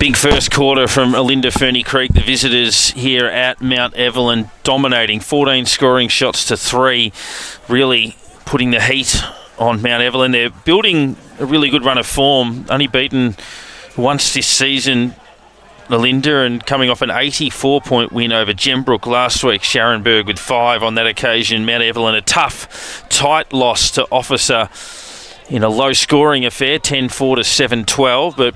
Big first quarter from Olinda Ferny Creek. The visitors here at Mount Evelyn dominating 14 scoring shots to 3, really putting the heat on Mount Evelyn. They're building a really good run of form, only beaten once this season, Olinda, and coming off an 84-point win over Gembrook last week. Sharrenburg with 5 on that occasion. Mount Evelyn a tough, tight loss to Officer in a low-scoring affair, 10-4 to 7-12, but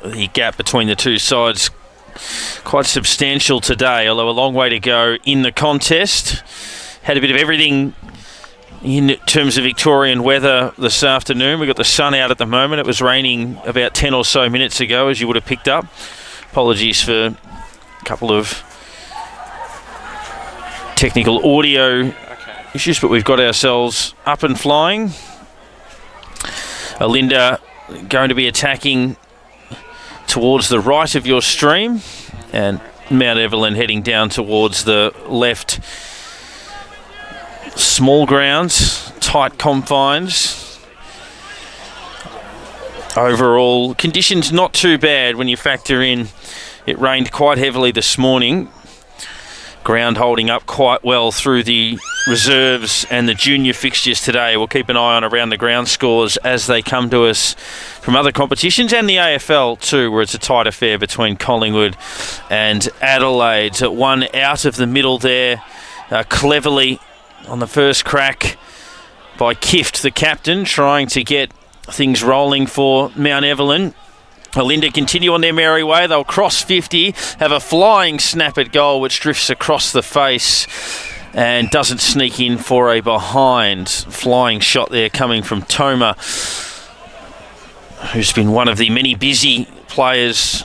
the gap between the two sides quite substantial today, although a long way to go in the contest. Had a bit of everything in terms of Victorian weather this afternoon. We've got the sun out at the moment. It was raining about 10 or so minutes ago, as you would have picked up. Apologies for a couple of technical audio issues, but we've got ourselves up and flying. Olinda going to be attacking towards the right of your stream, and Mount Evelyn heading down towards the left. Small grounds, tight confines. Overall, conditions not too bad when you factor in it rained quite heavily this morning. Ground holding up quite well through the reserves and the junior fixtures today. We'll keep an eye on around the ground scores as they come to us from other competitions and the AFL too, where it's a tight affair between Collingwood and Adelaide. One out of the middle there, cleverly on the first crack by Kift, the captain, trying to get things rolling for Mount Evelyn. Olinda continue on their merry way. They'll cross 50, have a flying snap at goal which drifts across the face and doesn't sneak in for a behind. Flying shot there coming from Toma, who's been one of the many busy players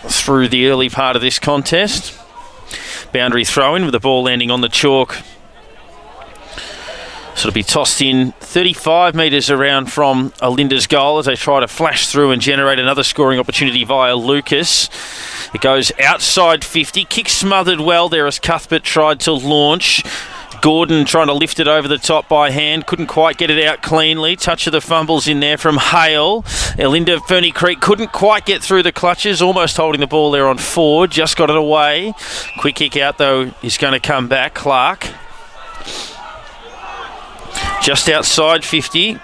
through the early part of this contest. Boundary throw-in with the ball landing on the chalk. So it'll be tossed in 35 metres around from Olinda's goal as they try to flash through and generate another scoring opportunity via Lucas. It goes outside 50. Kick smothered well there as Cuthbert tried to launch. Gordon trying to lift it over the top by hand. Couldn't quite get it out cleanly. Touch of the fumbles in there from Hale. Olinda Ferny Creek couldn't quite get through the clutches. Almost holding the ball there on Ford. Just got it away. Quick kick out though is going to come back. Clark. Just outside 50.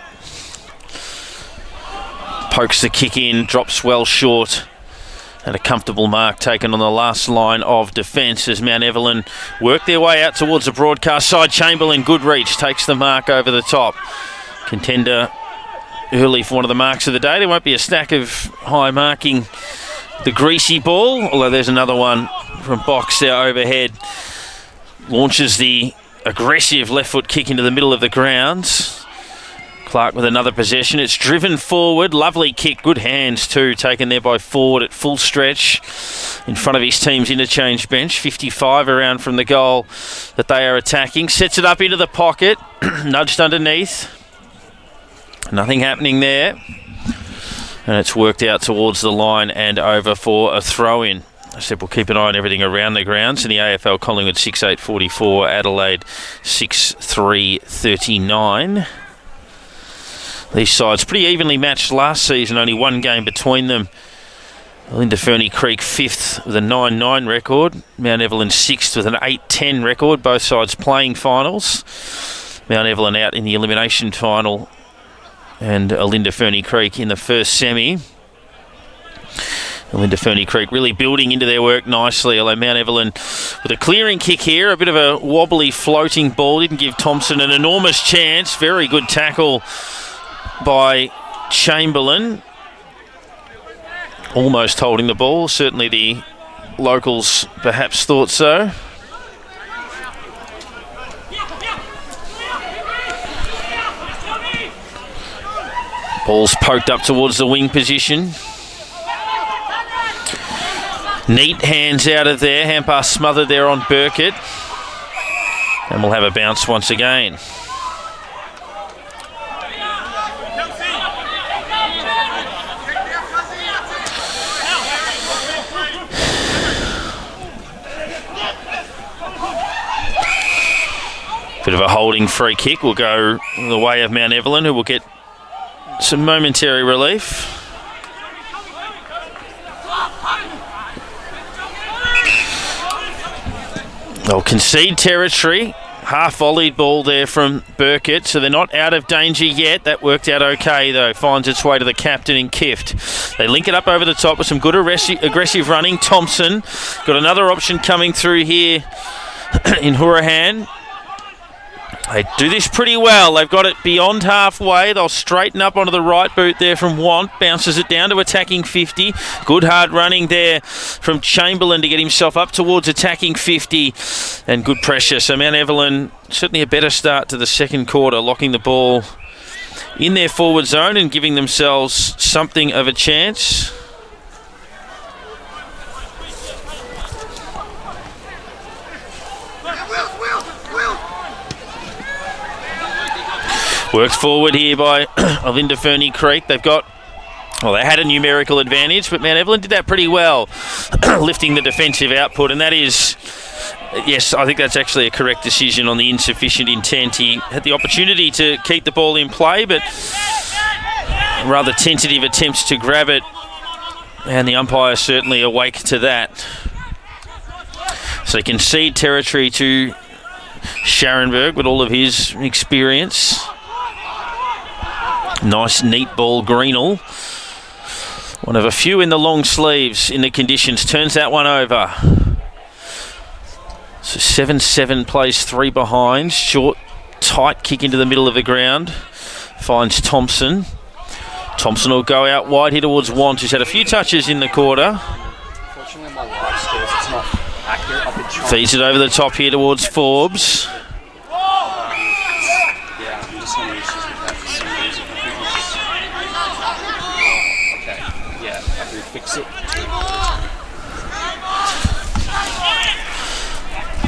Pokes the kick in, drops well short. And a comfortable mark taken on the last line of defence as Mount Evelyn work their way out towards the broadcast side. Chamberlain, good reach, takes the mark over the top. Contender early for one of the marks of the day. There won't be a stack of high marking the greasy ball, although there's another one from box there overhead. Launches the aggressive left foot kick into the middle of the ground. Clark with another possession. It's driven forward. Lovely kick. Good hands too. Taken there by Ford at full stretch in front of his team's interchange bench. 55 around from the goal that they are attacking. Sets it up into the pocket. Nudged underneath. Nothing happening there. And it's worked out towards the line and over for a throw-in. I said we'll keep an eye on everything around the grounds. In the AFL, Collingwood 6-8-44, Adelaide 6-3-39. These sides pretty evenly matched last season, only one game between them. Olinda Ferny Creek 5th with a 9-9 record. Mount Evelyn 6th with an 8-10 record. Both sides playing finals. Mount Evelyn out in the elimination final. And Olinda Ferny Creek in the first semi. Olinda Ferny Creek really building into their work nicely, although Mount Evelyn with a clearing kick here, a bit of a wobbly floating ball, didn't give Thompson an enormous chance. Very good tackle by Chamberlain. Almost holding the ball, certainly the locals perhaps thought so. Ball's poked up towards the wing position. Neat hands out of there. Hand pass smothered there on Burkett. And we'll have a bounce once again. Bit of a holding free kick will go the way of Mount Evelyn, who will get some momentary relief. They'll concede territory. Half-volleyed ball there from Burkett, so they're not out of danger yet. That worked out okay, though. Finds its way to the captain in Kift. They link it up over the top with some good aggressive running. Thompson got another option coming through here in Hourihan. They do this pretty well. They've got it beyond halfway. They'll straighten up onto the right boot there from Want. Bounces it down to attacking 50. Good hard running there from Chamberlain to get himself up towards attacking 50. And good pressure. So Mount Evelyn, certainly a better start to the second quarter, locking the ball in their forward zone and giving themselves something of a chance. Worked forward here by Olinda Ferny Creek. They had a numerical advantage, but Mount Evelyn did that pretty well, lifting the defensive output, and that is, yes, I think that's actually a correct decision on the insufficient intent. He had the opportunity to keep the ball in play, but rather tentative attempts to grab it, and the umpire certainly awake to that. So he concede territory to Scharenberg with all of his experience. Nice, neat ball, Greenall. One of a few in the long sleeves in the conditions. Turns that one over. So 7-7 plays 3 behind. Short, tight kick into the middle of the ground. Finds Thompson. Thompson will go out wide here towards Want, who's had a few touches in the quarter. Unfortunately, my live skills, it's not accurate. I've been trying. Feeds it over the top here towards Forbes. Yeah, I'm just having issues with that for some reason. Okay, yeah, I can fix it.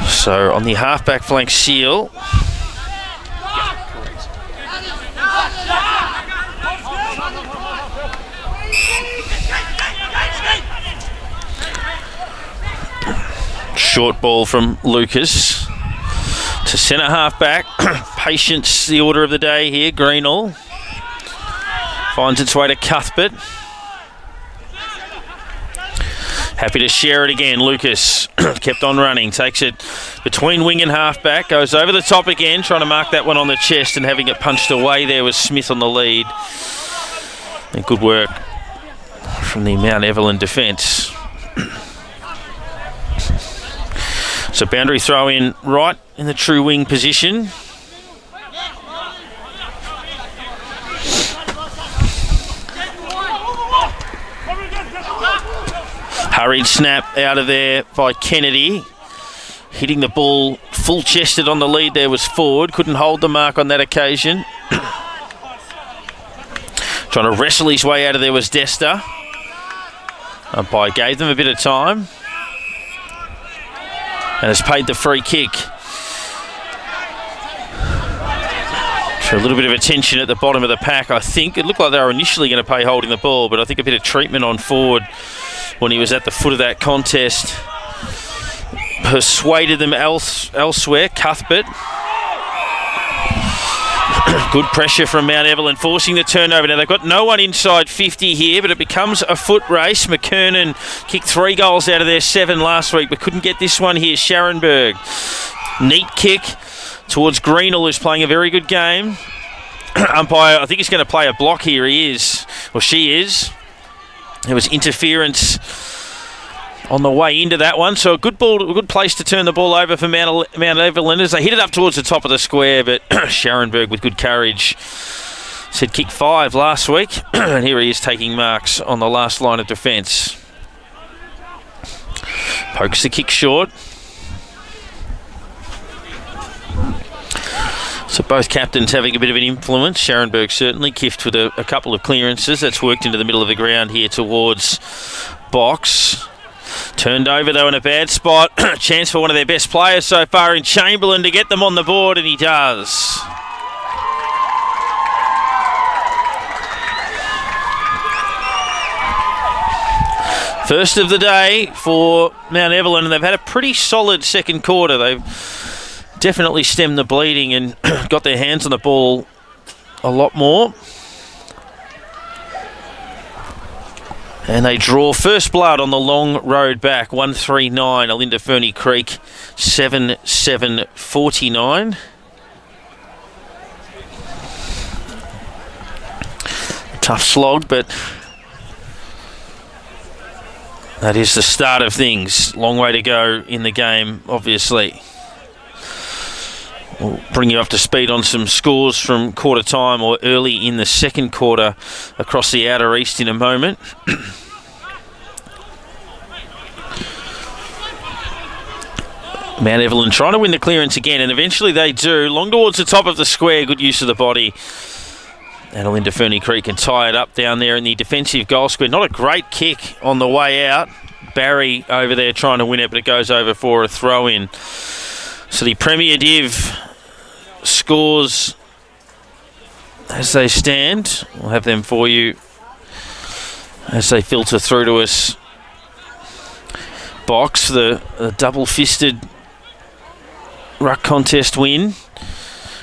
So on the halfback flank, Seal. Yeah, correct. Short ball from Lucas to centre halfback. Patience, the order of the day here. Greenall finds its way to Cuthbert. Happy to share it again. Lucas kept on running, takes it between wing and halfback, goes over the top again, trying to mark that one on the chest and having it punched away there was Smith on the lead. And good work from the Mount Evelyn defence. So boundary throw in right in the true wing position. Hurried snap out of there by Kennedy. Hitting the ball full-chested on the lead there was Ford. Couldn't hold the mark on that occasion. Trying to wrestle his way out of there was Desta. Umpire gave them a bit of time. And has paid the free kick. So a little bit of attention at the bottom of the pack, I think. It looked like they were initially going to pay holding the ball, but I think a bit of treatment on Ford when he was at the foot of that contest persuaded them elsewhere. Cuthbert. Good pressure from Mount Evelyn, forcing the turnover. Now, they've got no one inside 50 here, but it becomes a foot race. McKernan kicked 3 goals out of their 7 last week, but couldn't get this one here. Scharenberg. Neat kick towards Greenall, who's playing a very good game. Umpire, I think he's going to play a block here. He is. Well, she is. There was interference on the way into that one. So a good ball, a good place to turn the ball over for Mount Evelyn as they hit it up towards the top of the square, but Scharenberg with good courage said kick 5 last week, and here he is taking marks on the last line of defence. Pokes the kick short. So both captains having a bit of an influence. Scharenberg certainly, Kift with a couple of clearances. That's worked into the middle of the ground here towards box. Turned over though in a bad spot. Chance for one of their best players so far in Chamberlain to get them on the board, and he does. First of the day for Mount Evelyn, and they've had a pretty solid second quarter. They've definitely stemmed the bleeding and got their hands on the ball a lot more. And they draw first blood on the long road back. 139, Olinda Ferny Creek, 7-7-49. Tough slog, but that is the start of things. Long way to go in the game, obviously. We'll bring you up to speed on some scores from quarter time or early in the second quarter across the outer east in a moment. Mount Evelyn trying to win the clearance again, and eventually they do. Long towards the top of the square, good use of the body. And Olinda Ferny Creek can tie it up down there in the defensive goal square. Not a great kick on the way out. Barry over there trying to win it, but it goes over for a throw-in. So the Premier Div scores as they stand. We'll have them for you as they filter through to us. Box, the double-fisted ruck contest win.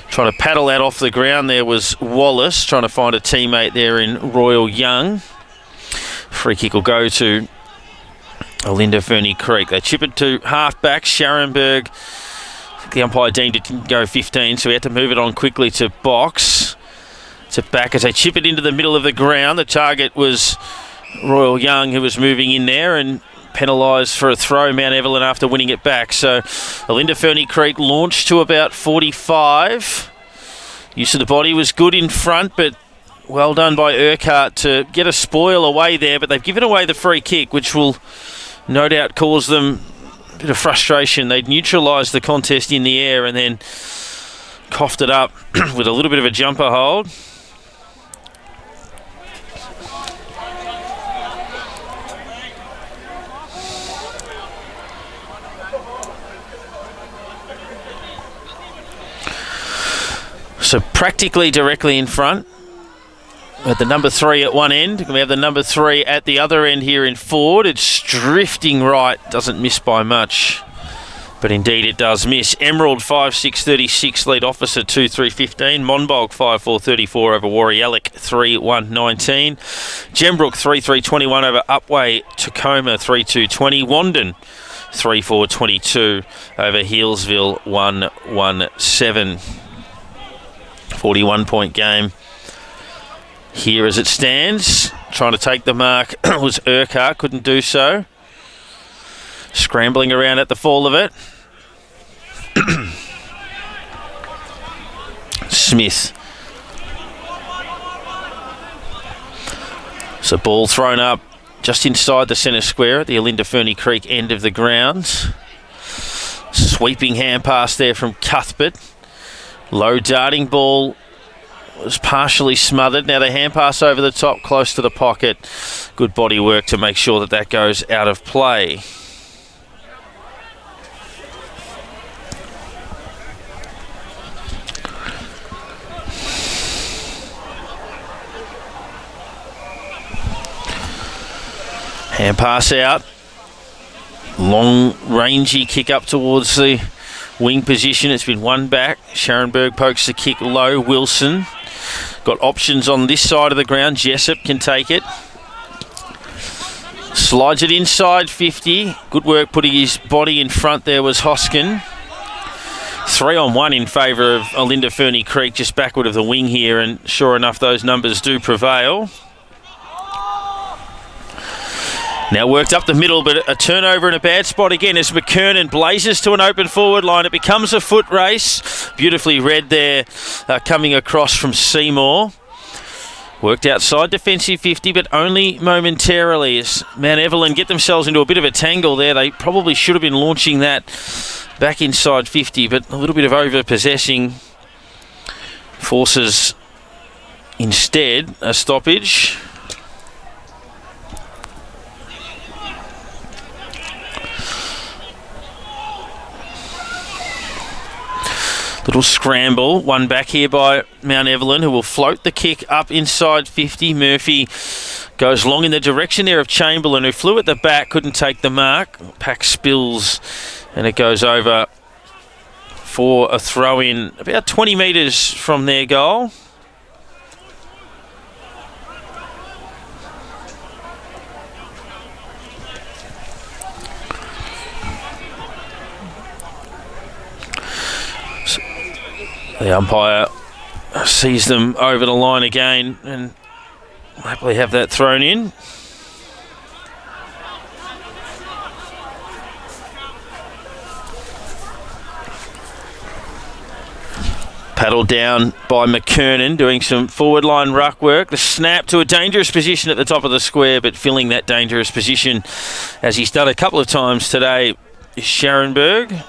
Trying to paddle that off the ground there was Wallace, trying to find a teammate there in Royal Young. Free kick will go to Olinda Ferny Creek. They chip it to half-back, Scharenberg. The umpire deemed it didn't go 15, so we had to move it on quickly to box. To back as they chip it into the middle of the ground. The target was Royal Young, who was moving in there, and penalised for a throw, Mount Evelyn, after winning it back. So Olinda Ferny Creek launched to about 45. Use of the body was good in front, but well done by Urquhart to get a spoil away there. But they've given away the free kick, which will no doubt cause them a bit of frustration. They'd neutralised the contest in the air and then coughed it up with a little bit of a jumper hold. So practically directly in front. At the number 3 at one end. We have the number 3 at the other end here in Ford. It's drifting right. Doesn't miss by much. But indeed it does miss. Emerald 5-6-36 lead Officer 2-3-15. Monbulk 5-4-34 over Warrialic 3-1-19. Gembrook 3-3-21 over Upway Tacoma 3-2-20. Wandon 3-4-22 over Healesville 1-1-7. 41-point game here as it stands. Trying to take the mark was Urquhart, couldn't do so. Scrambling around at the fall of it. Smith. So ball thrown up just inside the centre square at the Olinda Ferny Creek end of the ground. Sweeping hand pass there from Cuthbert. Low darting ball was partially smothered. Now the hand pass over the top, close to the pocket. Good body work to make sure that that goes out of play. Hand pass out. Long rangy kick up towards the wing position. It's been one back. Scharenberg pokes the kick low. Wilson got options on this side of the ground. Jessup can take it. Slides it inside 50. Good work putting his body in front there was Hoskin. 3-on-1 in favour of Olinda Ferny Creek, just backward of the wing here, and sure enough those numbers do prevail. Now worked up the middle, but a turnover in a bad spot again as McKernan blazes to an open forward line. It becomes a foot race. Beautifully read there, coming across from Seymour. Worked outside defensive 50, but only momentarily as Mount Evelyn get themselves into a bit of a tangle there. They probably should have been launching that back inside 50, but a little bit of over-possessing forces instead a stoppage. Little scramble, one back here by Mount Evelyn, who will float the kick up inside 50. Murphy goes long in the direction there of Chamberlain, who flew at the back, couldn't take the mark. Pack spills, and it goes over for a throw-in about 20 metres from their goal. The umpire sees them over the line again and happily have that thrown in. Paddled down by McKernan, doing some forward line ruck work. The snap to a dangerous position at the top of the square, but filling that dangerous position, as he's done a couple of times today, is Scharenberg.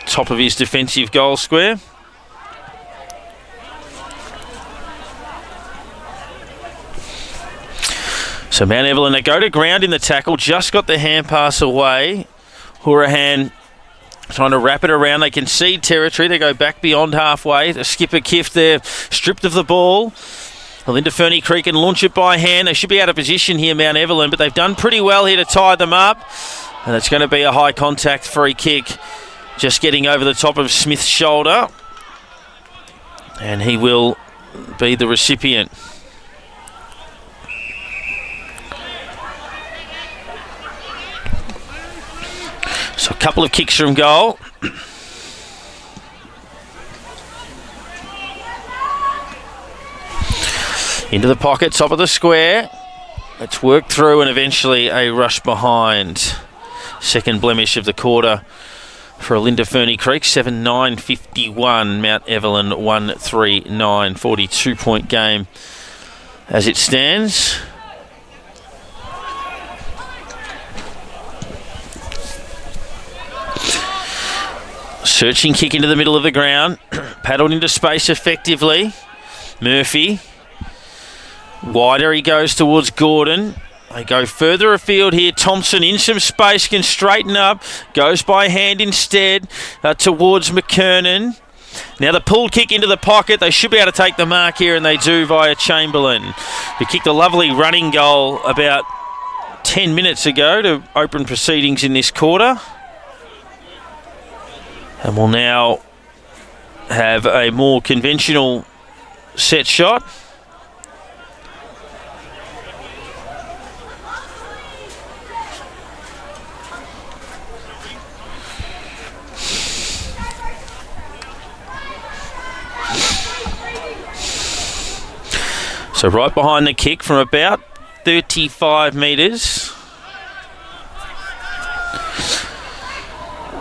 Top of his defensive goal square. So Mount Evelyn, they go to ground in the tackle, just got the hand pass away. Hourahan trying to wrap it around. They concede territory. They go back beyond halfway. The skipper Kiff there, stripped of the ball. Olinda Ferny Creek can launch it by hand. They should be out of position here, Mount Evelyn, but they've done pretty well here to tie them up. And it's going to be a high contact free kick, just getting over the top of Smith's shoulder. And he will be the recipient. So a couple of kicks from goal. Into the pocket, top of the square. Let's work through and eventually a rush behind. Second blemish of the quarter for Olinda Ferny Creek. 7-9-51. Mount Evelyn 1-3-9. 42-point game as it stands. Searching kick into the middle of the ground. Paddled into space effectively. Murphy. Wider he goes towards Gordon. They go further afield here. Thompson in some space, can straighten up. Goes by hand instead towards McKernan. Now the pulled kick into the pocket. They should be able to take the mark here, and they do via Chamberlain, who kicked a lovely running goal about 10 minutes ago to open proceedings in this quarter. And we'll now have a more conventional set shot. So right behind the kick from about 35 metres.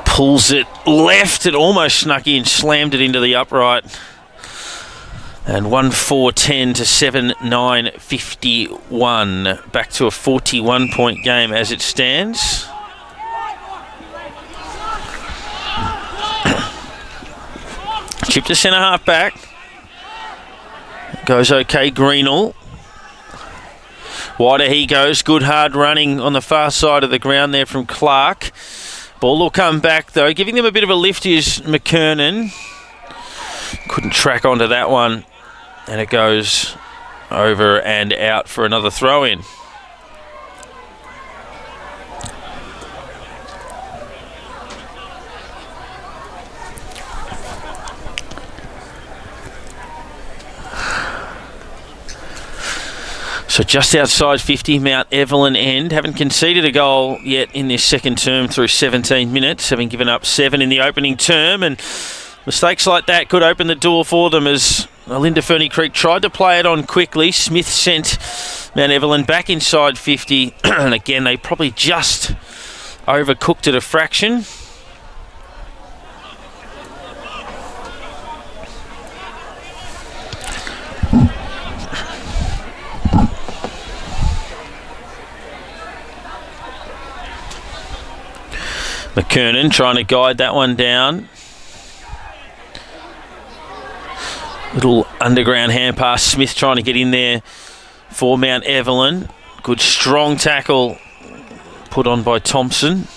Pulls it left, it almost snuck in, slammed it into the upright. And 1-4-10 to 7-9-51. Back to a 41-point game as it stands. Chip to centre half back. Goes okay, Greenall. Wider he goes, good hard running on the far side of the ground there from Clark. Ball will come back though. Giving them a bit of a lift is McKernan. Couldn't track onto that one. And it goes over and out for another throw-in. So just outside 50, Mount Evelyn end. Haven't conceded a goal yet in this second term through 17 minutes, having given up 7 in the opening term. And mistakes like that could open the door for them as Olinda Ferny Creek tried to play it on quickly. Smith sent Mount Evelyn back inside 50. And again, they probably just overcooked it a fraction. McKernan trying to guide that one down. Little underground hand pass. Smith trying to get in there for Mount Evelyn. Good strong tackle put on by Thompson.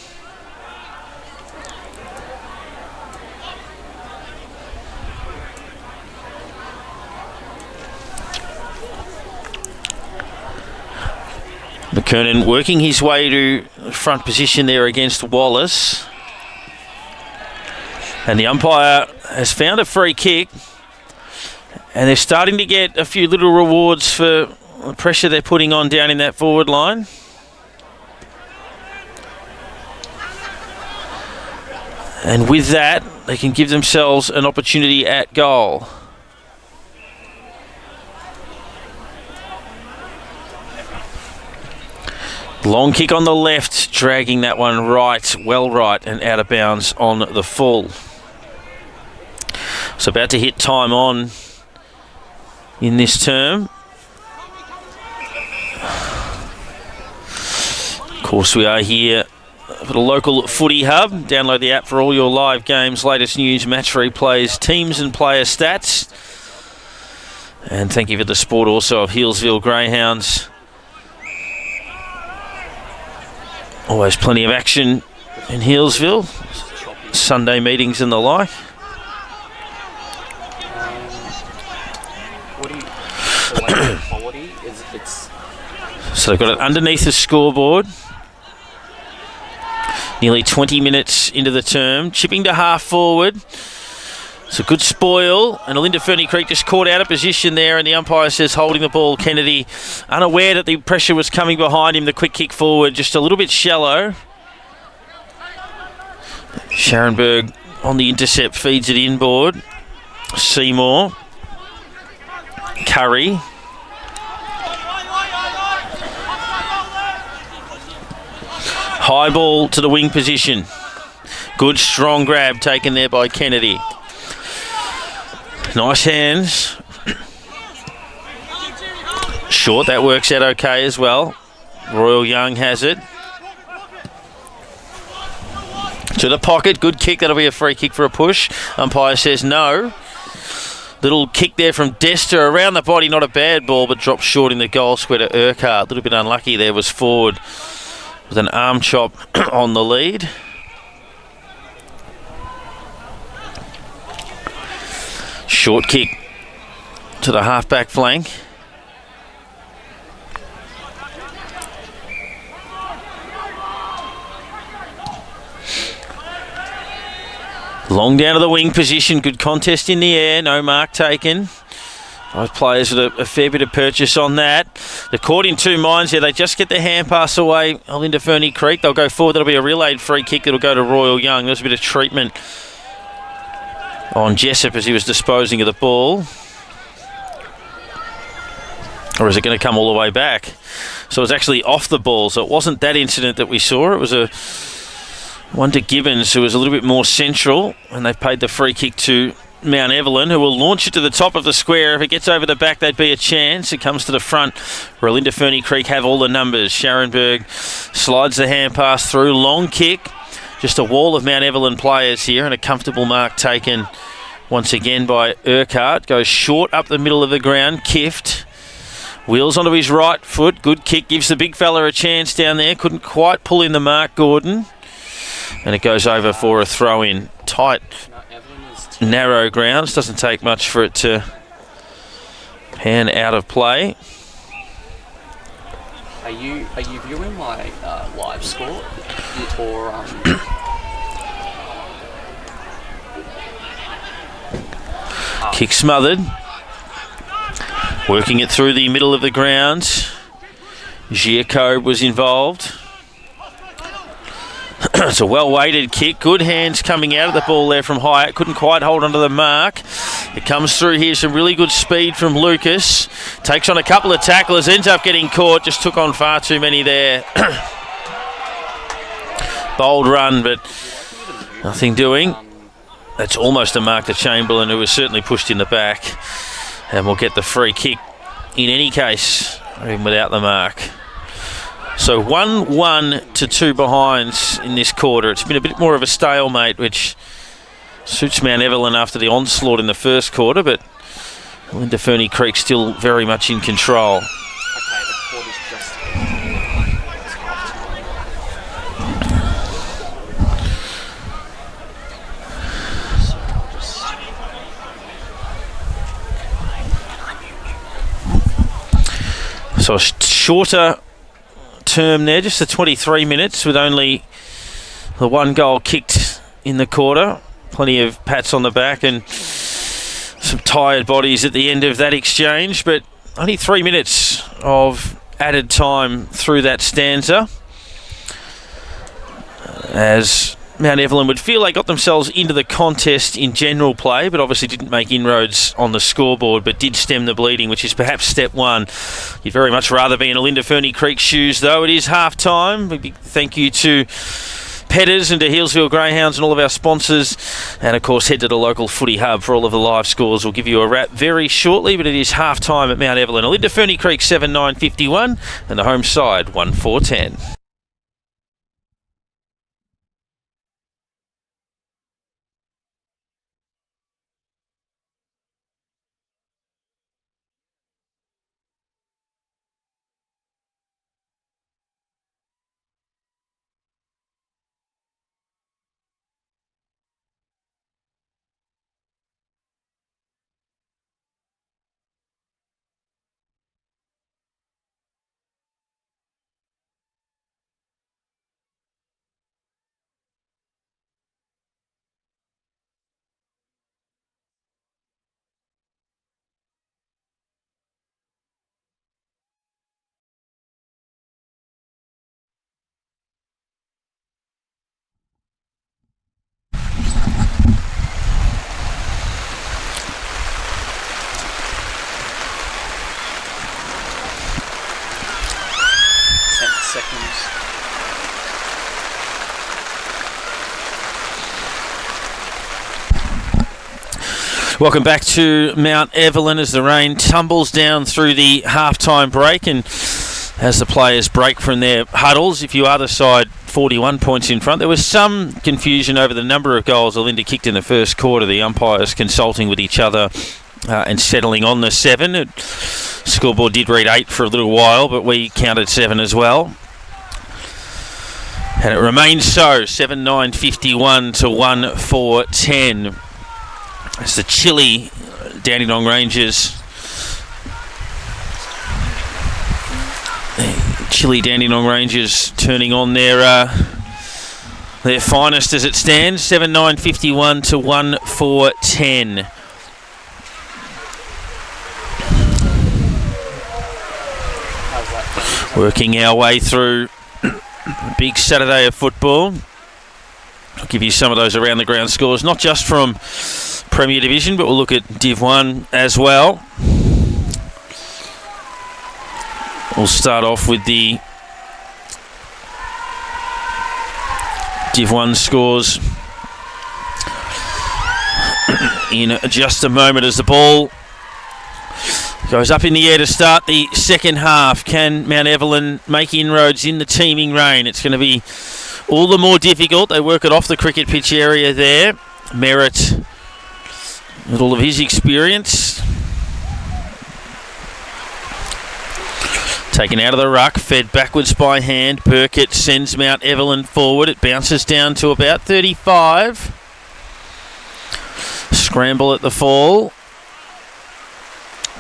McKernan working his way to front position there against Wallace. And the umpire has found a free kick. And they're starting to get a few little rewards for the pressure they're putting on down in that forward line. And with that, they can give themselves an opportunity at goal. Long kick on the left, dragging that one right, well right, and out of bounds on the full. So about to hit time on in this term. Of course, we are here for the local footy hub. Download the app for all your live games, latest news, match replays, teams and player stats. And thank you for the support also of Healesville Greyhounds. Always plenty of action in Healesville. Sunday meetings and the like. So they've got it underneath the scoreboard. Nearly 20 minutes into the term. Chipping to half forward. It's a good spoil. And Olinda Ferny Creek just caught out of position there. And the umpire says holding the ball. Kennedy unaware that the pressure was coming behind him. The quick kick forward just a little bit shallow. Scharenberg on the intercept feeds it inboard. Seymour. Curry. High ball to the wing position. Good strong grab taken there by Kennedy. Nice hands. Short, that works out okay as well. Royal Young has it. To the pocket, good kick. That'll be a free kick for a push. Umpire says no. Little kick there from Dester around the body. Not a bad ball, but dropped short in the goal square to Urquhart. A little bit unlucky there, was forward with an arm chop on the lead. Short kick to the half-back flank. Long down to the wing position. Good contest in the air. No mark taken. Both players with a fair bit of purchase on that. They're caught in two minds here. They just get their hand pass away. Olinda Ferny Creek. They'll go forward. That'll be a relayed free kick. That'll go to Royal Young. There's a bit of treatment on Jessup as he was disposing of the ball. Or is it going to come all the way back? So it's actually off the ball. So it wasn't that incident that we saw. It was a one to Gibbons, who was a little bit more central. And they've paid the free kick to Mount Evelyn, who will launch it to the top of the square. If it gets over the back, there'd be a chance. It comes to the front, where Olinda Ferny Creek have all the numbers. Scharenberg slides the hand pass through. Long kick. Just a wall of Mount Evelyn players here, and a comfortable mark taken once again by Urquhart. Goes short up the middle of the ground. Kift. Wheels onto his right foot. Good kick. Gives the big fella a chance down there. Couldn't quite pull in the mark, Gordon. And it goes over for a throw-in. Tight, narrow grounds. Doesn't take much for it to pan out of play. Are you viewing my live score or Kick smothered. Working it through the middle of the ground. Giacob was involved. It's a well-weighted kick. Good hands coming out of the ball there from Hyatt. Couldn't quite hold onto the mark. It comes through here. Some really good speed from Lucas. Takes on a couple of tacklers. Ends up getting caught. Just took on far too many there. Bold run, but nothing doing. That's almost a mark to Chamberlain, who was certainly pushed in the back. And we'll get the free kick in any case, even without the mark. So 1-1 to 2 behinds in this quarter. It's been a bit more of a stalemate, which suits Mount Evelyn after the onslaught in the first quarter, but Olinda Ferny Creek still very much in control. okay, the quarter's just So a shorter term there, just the 23 minutes with only the one goal kicked in the quarter. Plenty of pats on the back and some tired bodies at the end of that exchange, but only 3 minutes of added time through that stanza as Mount Evelyn would feel they got themselves into the contest in general play, but obviously didn't make inroads on the scoreboard, but did stem the bleeding, which is perhaps step one. You'd very much rather be in Olinda Ferny Creek shoes, though. It is half-time. A big thank you to Petters and to Healesville Greyhounds and all of our sponsors. And, of course, head to the local footy hub for all of the live scores. We'll give you a wrap very shortly, but it is half-time at Mount Evelyn. Olinda Ferny Creek 7-9-51 and the home side 1-4-10. Welcome back to Mount Evelyn as the rain tumbles down through the half-time break, and as the players break from their huddles, if you are the side 41 points in front, there was some confusion over the number of goals Olinda kicked in the first quarter, the umpires consulting with each other and settling on the 7. Scoreboard did read 8 for a little while, but we counted 7 as well. And it remains so, 7-9-51 to 1-4-10. It's the chilly Dandenong Rangers. Chilly Dandenong Rangers turning on their finest as it stands. 7-9-51 to 1-4-10. Working our way through a big Saturday of football. I'll give you some of those around the ground scores, not just from Premier Division, but we'll look at Div 1 as well. We'll start off with the Div 1 scores in just a moment as the ball goes up in the air to start the second half. Can Mount Evelyn make inroads in the teeming rain? It's going to be all the more difficult. They work it off the cricket pitch area there. Merritt, with all of his experience, taken out of the ruck, fed backwards by hand. Burkett sends Mount Evelyn forward. It bounces down to about 35. Scramble at the fall.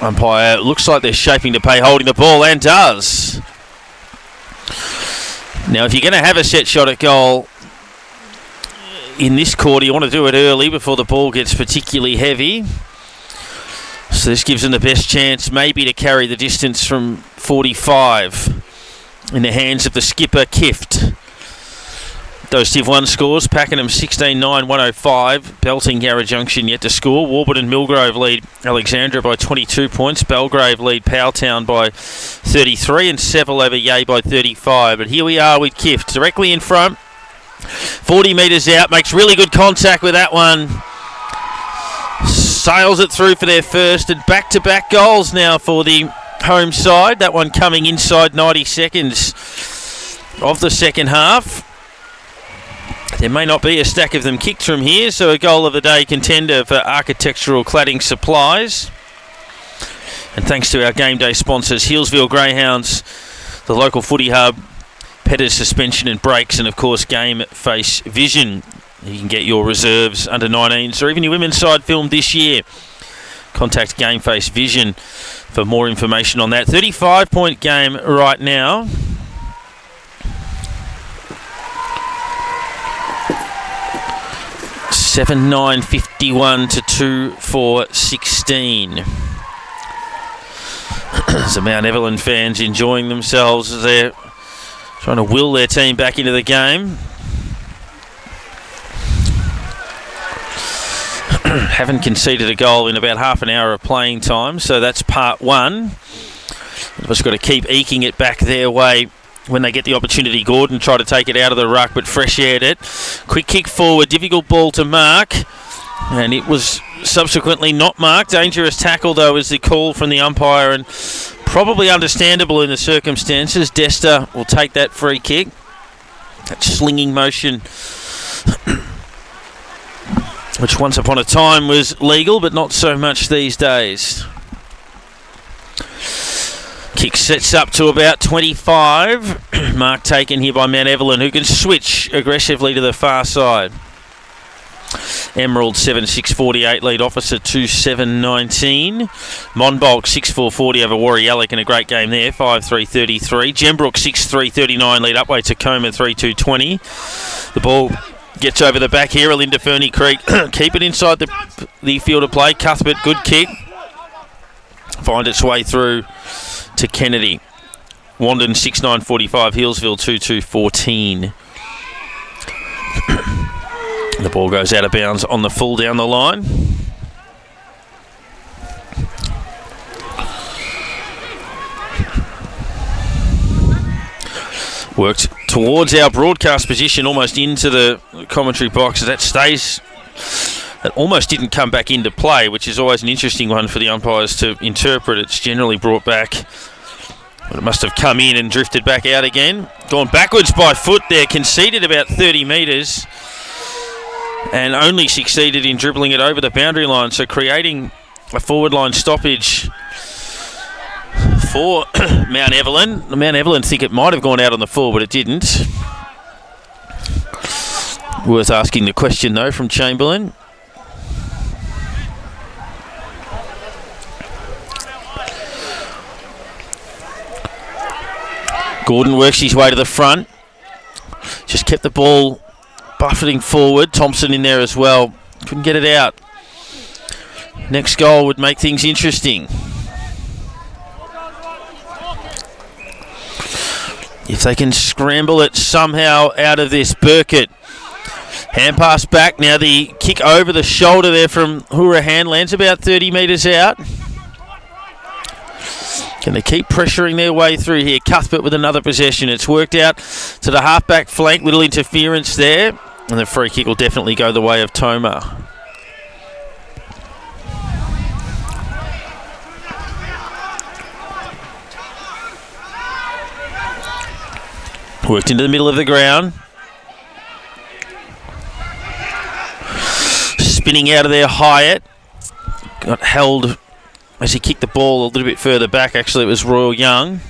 Umpire looks like they're shaping to pay, holding the ball, and does. Now, if you're going to have a set shot at goal in this quarter, you want to do it early before the ball gets particularly heavy. So this gives them the best chance maybe to carry the distance from 45 in the hands of the skipper, Kift. Those Div 1 scores, Pakenham 16-9-105, Belting Yarra Junction yet to score. Warburton Millgrove lead Alexandra by 22 points. Belgrave lead Powelltown by 33 and Seville over Yea by 35. But here we are with Kift directly in front. 40 metres out, makes really good contact with that one. Sails it through for their first and back-to-back goals now for the home side. That one coming inside 90 seconds of the second half. There may not be a stack of them kicked from here, so a goal of the day contender for Architectural Cladding Supplies. And thanks to our game day sponsors, Healesville Greyhounds, the local footy hub, Petters Suspension and Brakes, and of course Game Face Vision. You can get your reserves under 19s or even your women's side filmed this year. Contact Game Face Vision for more information on that. 35-point game right now. Seven 9-51 to 2-4-16. So Mount Evelyn fans enjoying themselves as they're trying to will their team back into the game. Haven't conceded a goal in about half an hour of playing time, so that's part one. They've just got to keep eking it back their way when they get the opportunity. Gordon tried to take it out of the ruck, but fresh aired it. Quick kick forward, difficult ball to mark, and it was subsequently not marked. Dangerous tackle, though, is the call from the umpire, and probably understandable in the circumstances. Desta will take that free kick. That slinging motion, which once upon a time was legal, but not so much these days. Kick sets up to about 25. Mark taken here by Mount Evelyn, who can switch aggressively to the far side. Emerald 7-6-48 lead Officer 2-7-19. Monbulk 6-4-40 over Warriallic in a great game there, 5-3-33. Gembrook 6-3-39 lead Upway Tacoma 3-2-20. The ball gets over the back here. Olinda Ferny Creek keep it inside the field of play. Cuthbert, good kick. Find its way through to Kennedy. Wandon 6-9-45. Hillsville 2-2-14. The ball goes out of bounds on the full down the line. Worked towards our broadcast position, almost into the commentary box. That almost didn't come back into play, which is always an interesting one for the umpires to interpret. It's generally brought back, but it must have come in and drifted back out again. Gone backwards by foot there, conceded about 30 metres. And only succeeded in dribbling it over the boundary line, so creating a forward line stoppage for Mount Evelyn. Mount Evelyn think it might have gone out on the full, but it didn't. Worth asking the question, though, from Chamberlain. Gordon works his way to the front. Just kept the ball buffeting forward. Thompson in there as well. Couldn't get it out. Next goal would make things interesting. If they can scramble it somehow out of this. Burkett. Hand pass back. Now the kick over the shoulder there from Hurahan. Lands about 30 metres out. Can they keep pressuring their way through here? Cuthbert with another possession. It's worked out to the half-back flank. Little interference there. And the free kick will definitely go the way of Toma. Worked into the middle of the ground. Spinning out of there, Hyatt. Got held as he kicked the ball a little bit further back. Actually, it was Royal Young.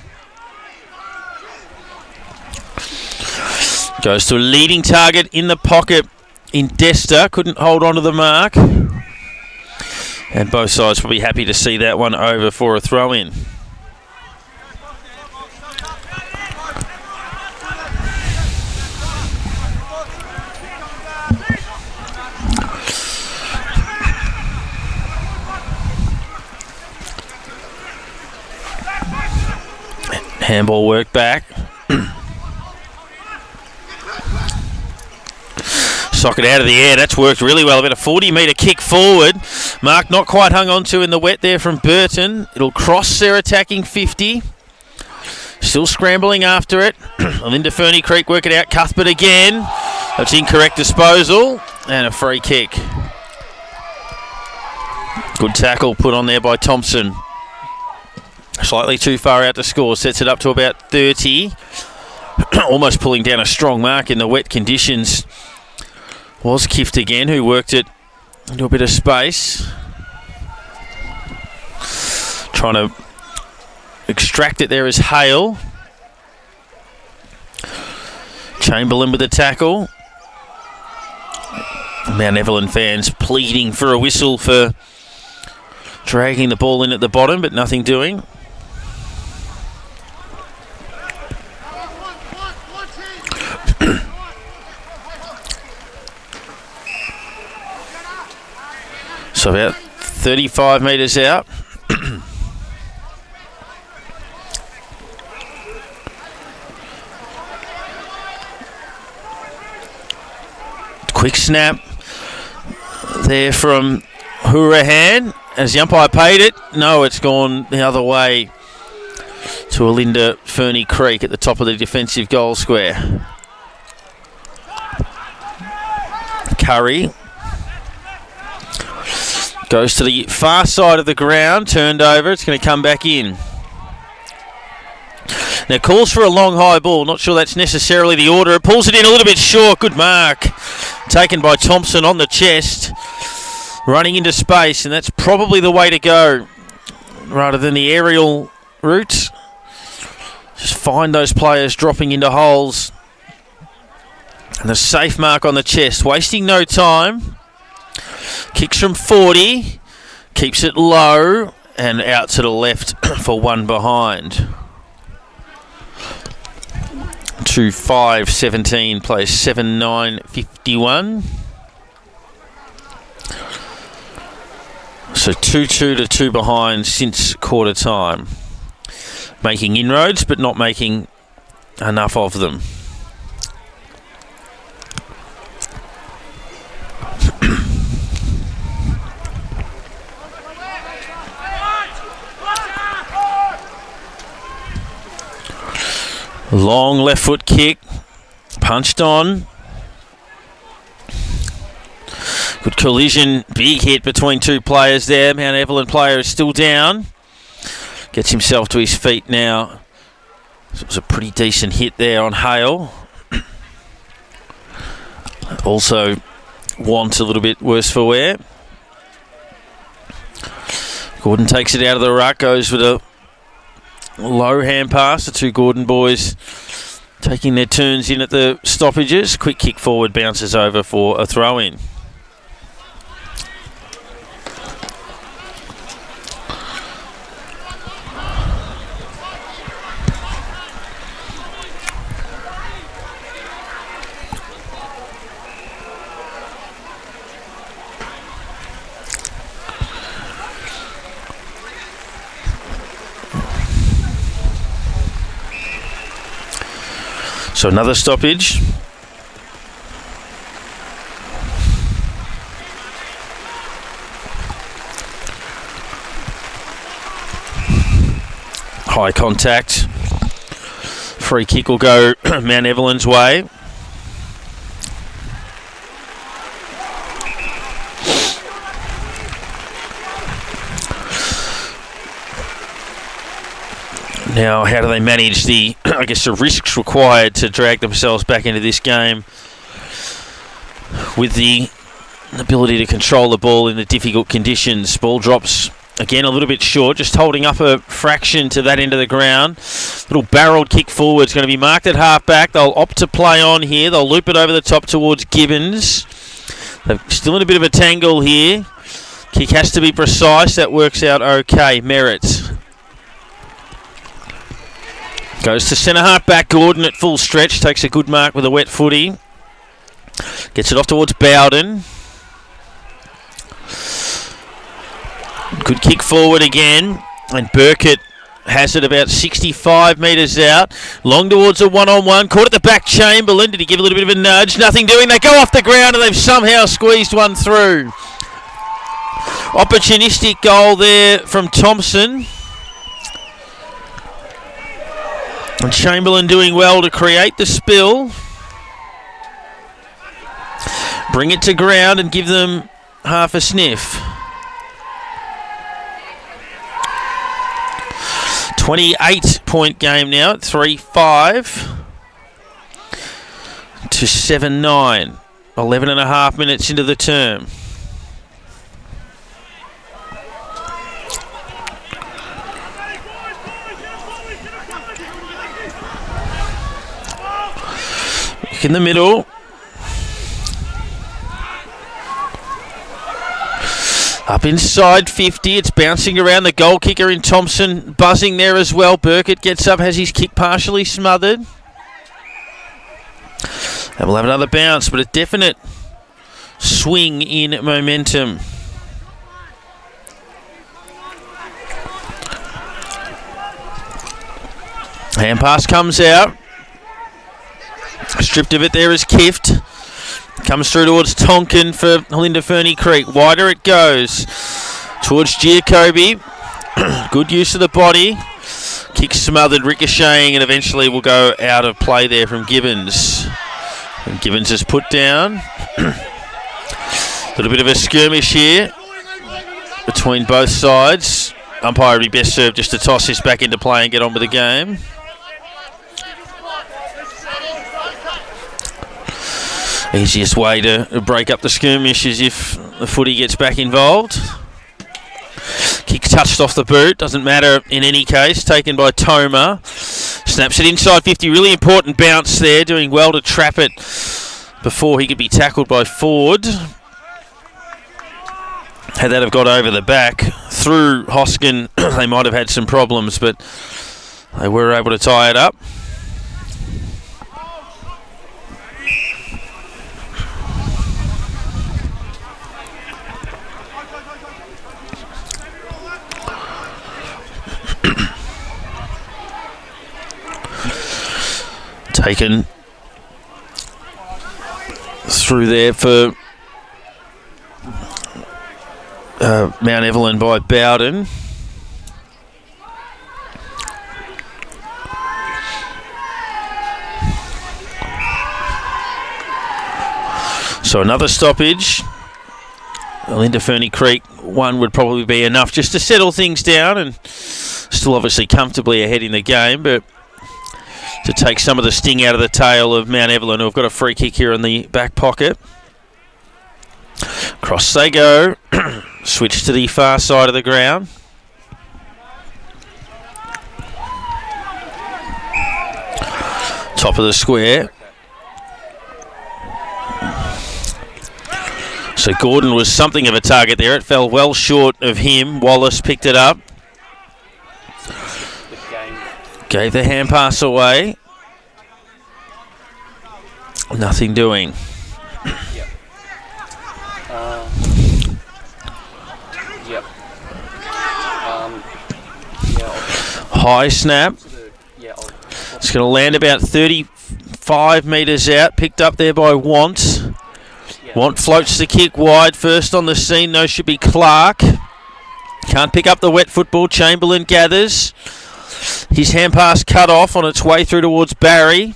Goes to a leading target in the pocket in Desta. Couldn't hold on to the mark. And both sides will be happy to see that one over for a throw-in. Handball work back. Socket out of the air. That's worked really well. About a 40-metre kick forward. Mark not quite hung on to in the wet there from Burton. It'll cross their attacking 50. Still scrambling after it. Olinda Ferny Creek work it out. Cuthbert again. That's incorrect disposal. And a free kick. Good tackle put on there by Thompson. Slightly too far out to score. Sets it up to about 30. Almost pulling down a strong mark in the wet conditions. Was Kift again, who worked it into a bit of space. Trying to extract it there is Hale. Chamberlain with the tackle. Mount Evelyn fans pleading for a whistle for dragging the ball in at the bottom, but nothing doing. So about 35 metres out. Quick snap. there from Hurahan. As the umpire paid it, no, it's gone the other way to Olinda Ferny Creek at the top of the defensive goal square. Curry goes to the far side of the ground, turned over, it's going to come back in. Now calls for a long high ball, not sure that's necessarily the order. It pulls it in a little bit short, good mark. Taken by Thompson on the chest, running into space, and that's probably the way to go rather than the aerial route. Just find those players dropping into holes. And the safe mark on the chest, wasting no time. Kicks from 40, keeps it low and out to the left for one behind. 2-5-17 plays 7-9-51. So 2-2 to 2 behind since quarter time. Making inroads but not making enough of them. Long left foot kick, punched on. Good collision, big hit between two players there. Mount Evelyn player is still down. Gets himself to his feet now. So it was a pretty decent hit there on Hale. Also wants a little bit worse for wear. Gordon takes it out of the ruck, goes with a low hand pass. The two Gordon boys taking their turns in at the stoppages. Quick kick forward, bounces over for a throw in. So another stoppage. High contact. Free kick will go Mount Evelyn's way. Now, how do they manage the, I guess, the risks required to drag themselves back into this game with the ability to control the ball in the difficult conditions? Ball drops again a little bit short, just holding up a fraction to that end of the ground. Little barreled kick forward is going to be marked at half-back. They'll opt to play on here. They'll loop it over the top towards Gibbons. They're still in a bit of a tangle here. Kick has to be precise. That works out okay. Merritt goes to centre half back. Gordon at full stretch. Takes a good mark with a wet footy. Gets it off towards Bowden. Good kick forward again. And Burkett has it about 65 metres out. Long towards a one-on-one. Caught at the back, Chamberlain. Did he give a little bit of a nudge? Nothing doing. They go off the ground and they've somehow squeezed one through. Opportunistic goal there from Thompson. And Chamberlain doing well to create the spill. Bring it to ground and give them half a sniff. 28-point game now at 3-5 to 7-9. 11 and a half minutes into the term. In the middle. Up inside 50. It's bouncing around the goal kicker in Thompson. Buzzing there as well. Burkett gets up, has his kick partially smothered. And we'll have another bounce, but a definite swing in momentum. Hand pass comes out. Stripped of it there is Kift. Comes through towards Tonkin for Olinda Ferny Creek. Wider it goes towards Giacobi. Good use of the body. Kick smothered, ricocheting, and eventually will go out of play there from Gibbons. And Gibbons is put down. A little bit of a skirmish here between both sides. Umpire would be best served just to toss this back into play and get on with the game. Easiest way to break up the skirmish is if the footy gets back involved. Kick touched off the boot, doesn't matter in any case. Taken by Toma. Snaps it inside 50, really important bounce there. Doing well to trap it before he could be tackled by Ford. Had that have got over the back through Hoskin, they might have had some problems, but they were able to tie it up. Taken through there for Mount Evelyn by Bowden. So another stoppage. Olinda Ferny Creek, one would probably be enough just to settle things down, and still obviously comfortably ahead in the game, but to take some of the sting out of the tail of Mount Evelyn, who have got a free kick here in the back pocket. Cross they go. Switch to the far side of the ground. Top of the square. So Gordon was something of a target there. It fell well short of him. Wallace picked it up. Gave the hand pass away. Nothing doing. High snap. It's going to land about 35 metres out. Picked up there by Want. Want floats the kick wide. First on the scene, no, should be Clark. Can't pick up the wet football. Chamberlain gathers. His hand pass cut off on its way through towards Barry.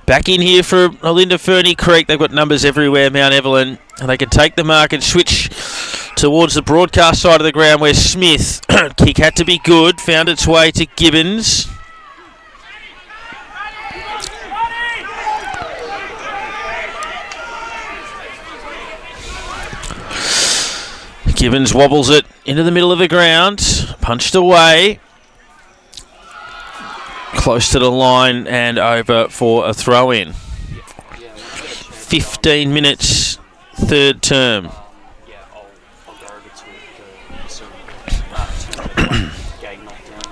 Back in here for Olinda Ferny Creek. They've got numbers everywhere, Mount Evelyn. And they can take the mark and switch towards the broadcast side of the ground where Smith, kick had to be good, found its way to Gibbons. Gibbons wobbles it into the middle of the ground, punched away. Close to the line and over for a throw-in. 15 minutes, third term. I'll go over to gag knockdown.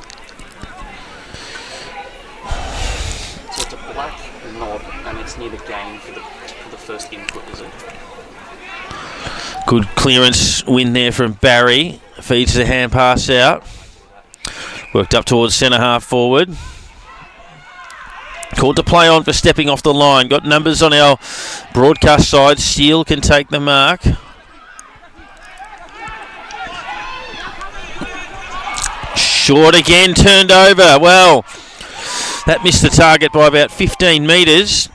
So it's a black knob and it's near the game for the first input, is it? Good clearance win there from Barry. Feeds the hand pass out. Worked up towards centre half forward. Called to play on for stepping off the line. Got numbers on our broadcast side. Steele can take the mark. Short again, turned over. Well, that missed the target by about 15 metres.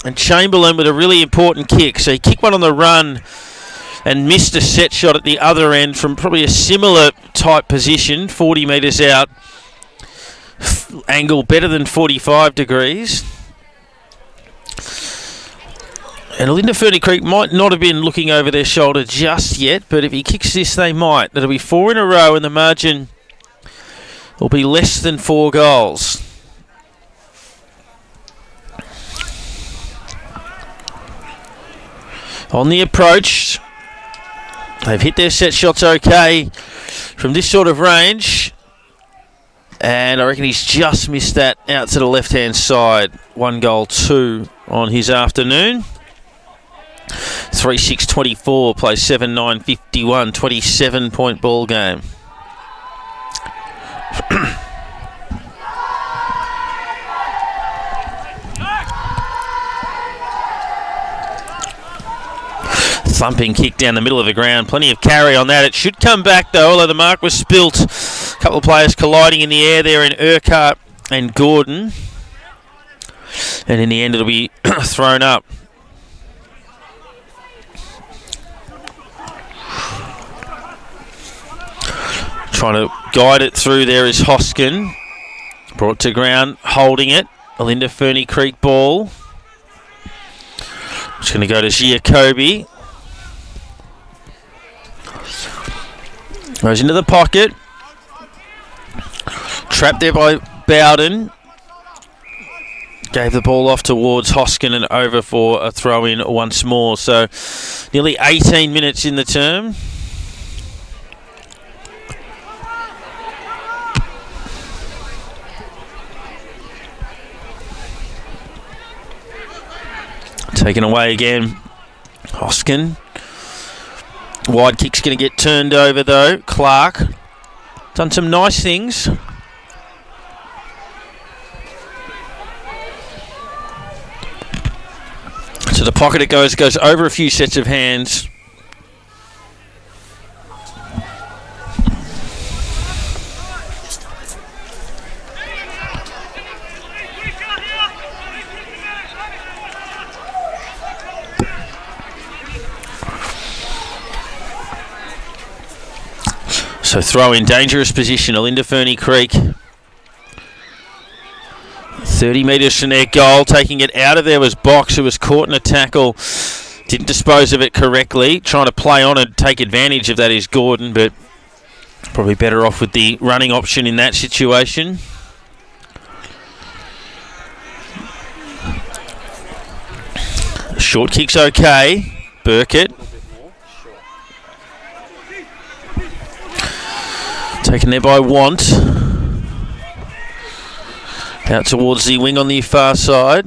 And Chamberlain with a really important kick. So he kicked one on the run and missed a set shot at the other end from probably a similar type position, 40 metres out. Angle better than 45 degrees. And Olinda Ferny Creek might not have been looking over their shoulder just yet, but if he kicks this, they might. That'll be 4 in a row, and the margin will be less than 4 goals. On the approach, they've hit their set shots okay from this sort of range. And I reckon he's just missed that out to the left-hand side. 1 goal, 2 on his afternoon. 3-6-24, plays 7-9-51, 27-point ball game. thumping kick down the middle of the ground. Plenty of carry on that. It should come back, though, although the mark was spilt. A couple of players colliding in the air there in Urquhart and Gordon. And in the end, it'll be thrown up. Trying to guide it through there is Hoskin. Brought to ground, holding it. Olinda Ferny Creek ball. It's going to go to Giacobi. Goes into the pocket. Trapped there by Bowden. Gave the ball off towards Hoskin and over for a throw-in once more. So nearly 18 minutes in the term. Taken away again. Hoskin. Wide kick's going to get turned over though. Clark. Done some nice things. To the pocket it goes over a few sets of hands. So throw in dangerous position, Olinda Ferny Creek. 30 metres from their goal. Taking it out of there was Box, who was caught in a tackle. Didn't dispose of it correctly. Trying to play on and take advantage of that is Gordon, but probably better off with the running option in that situation. Short kick's okay. Burkett. Taken there by Want. Out towards the wing on the far side.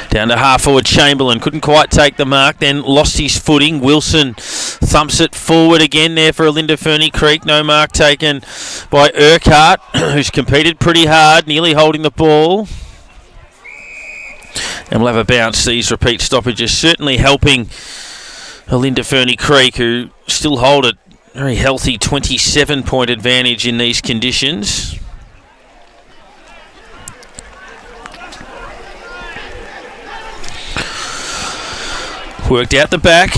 Down to half forward Chamberlain. Couldn't quite take the mark, then lost his footing. Wilson thumps it forward again there for Olinda Ferny Creek. No mark taken by Urquhart, who's competed pretty hard, nearly holding the ball. And we'll have a bounce. These repeat stoppages certainly helping Olinda Ferny Creek, who still hold a very healthy 27-point advantage in these conditions. Worked out the back.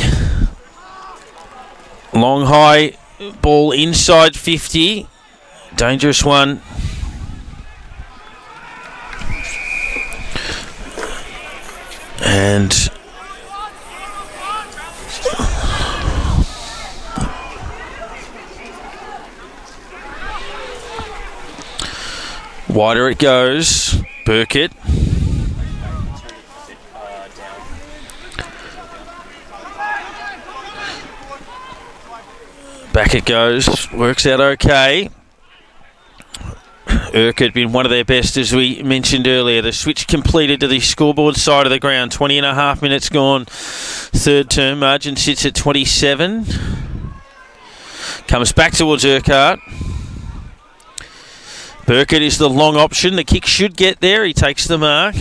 Long high ball inside 50. Dangerous one. And wider it goes. Burkett. Back it goes. Works out okay. Urquhart been one of their best, as we mentioned earlier. The switch completed to the scoreboard side of the ground. 20 and a half minutes gone. Third term. Margin sits at 27. Comes back towards Urquhart. Burkett is the long option. The kick should get there. He takes the mark.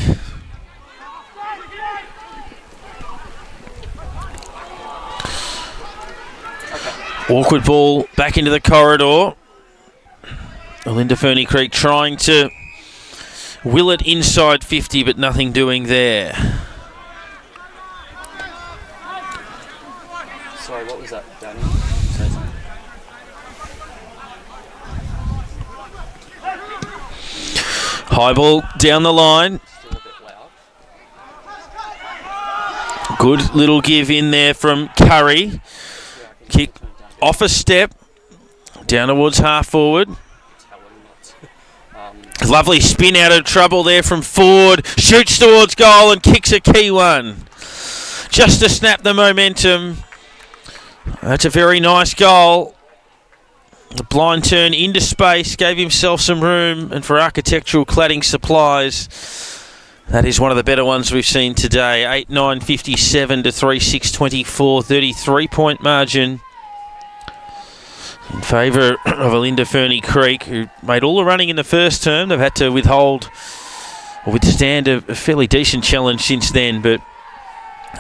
Awkward ball back into the corridor. Olinda Ferny Creek trying to will it inside 50, but nothing doing there. Sorry, what was that, Danny? High ball down the line. Still a bit loud. Good little give in there from Curry. Kick off a step. Down towards half forward. Lovely spin out of trouble there from Ford. Shoots towards goal and kicks a key one. Just to snap the momentum. That's a very nice goal. The blind turn into space, gave himself some room, and for architectural cladding supplies, that is one of the better ones we've seen today. 8-9-57 to 3-6-24, 33-point margin in favour of Olinda Ferny Creek, who made all the running in the first term. They've had to withstand a fairly decent challenge since then, but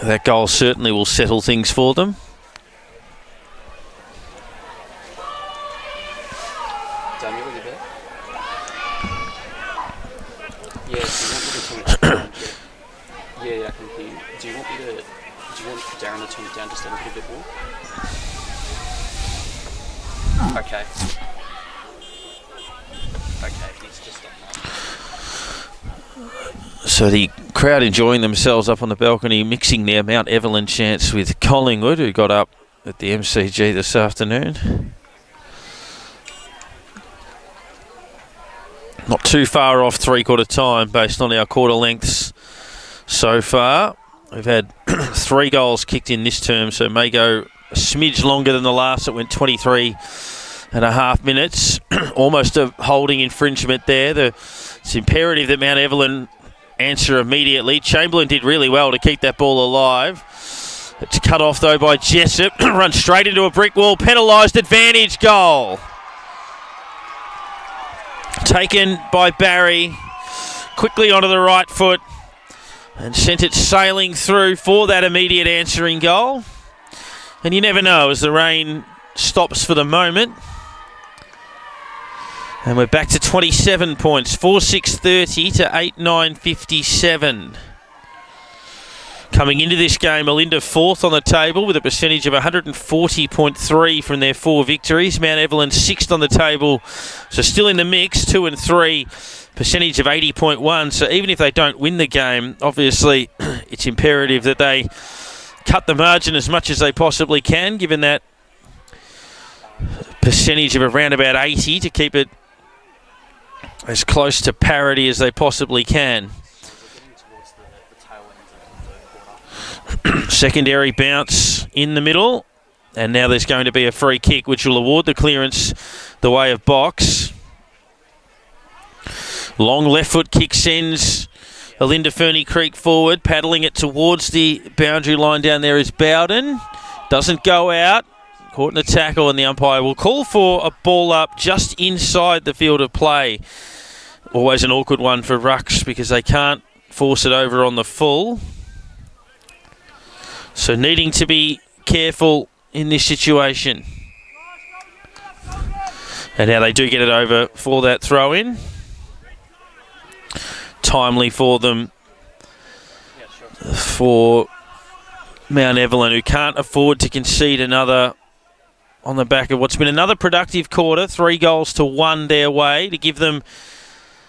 That goal certainly will settle things for them. Daniel, are you there? Yeah, do you want me to turn it down? Yeah, I can hear you. Do you want Darren to turn it down just a little bit more? Okay. Okay, he's just on that. So the crowd enjoying themselves up on the balcony, mixing their Mount Evelyn chants with Collingwood, who got up at the MCG this afternoon. Not too far off three-quarter time based on our quarter lengths so far. We've had 3 goals kicked in this term, so it may go a smidge longer than the last. It went 23.5 minutes. Almost a holding infringement there. It's imperative that Mount Evelyn answer immediately. Chamberlain did really well to keep that ball alive. It's cut off though by Jessup. Runs straight into a brick wall. Penalised advantage goal. Taken by Barry. Quickly onto the right foot. And sent it sailing through for that immediate answering goal. And you never know as the rain stops for the moment. And we're back to 27 points. 4-6-30 to 8-9-57. Coming into this game, Olinda 4th on the table with a percentage of 140.3 from their 4 victories. Mount Evelyn 6th on the table, so still in the mix, 2 and 3. Percentage of 80.1. So even if they don't win the game, obviously it's imperative that they cut the margin as much as they possibly can, given that percentage of around about 80 to keep it as close to parity as they possibly can. Secondary bounce in the middle, and now there's going to be a free kick which will award the clearance the way of box. Long left foot kick sends Olinda Ferny Creek forward, paddling it towards the boundary line down there is Bowden. Doesn't go out, caught in a tackle, and the umpire will call for a ball up just inside the field of play. Always an awkward one for rucks because they can't force it over on the full. So needing to be careful in this situation. And now they do get it over for that throw-in. Timely for them, for Mount Evelyn, who can't afford to concede another on the back of what's been another productive quarter. 3 goals to 1 their way to give them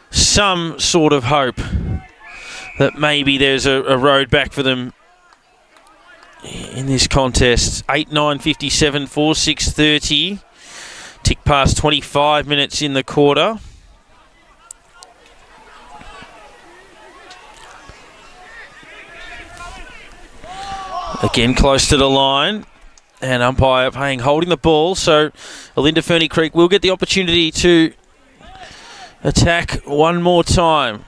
some sort of hope that maybe there's a road back for them in this contest. 8-9-57, 4-6-30. Tick past 25 minutes in the quarter. Again, close to the line. And umpire paying, holding the ball. So Olinda Ferny Creek will get the opportunity to attack one more time.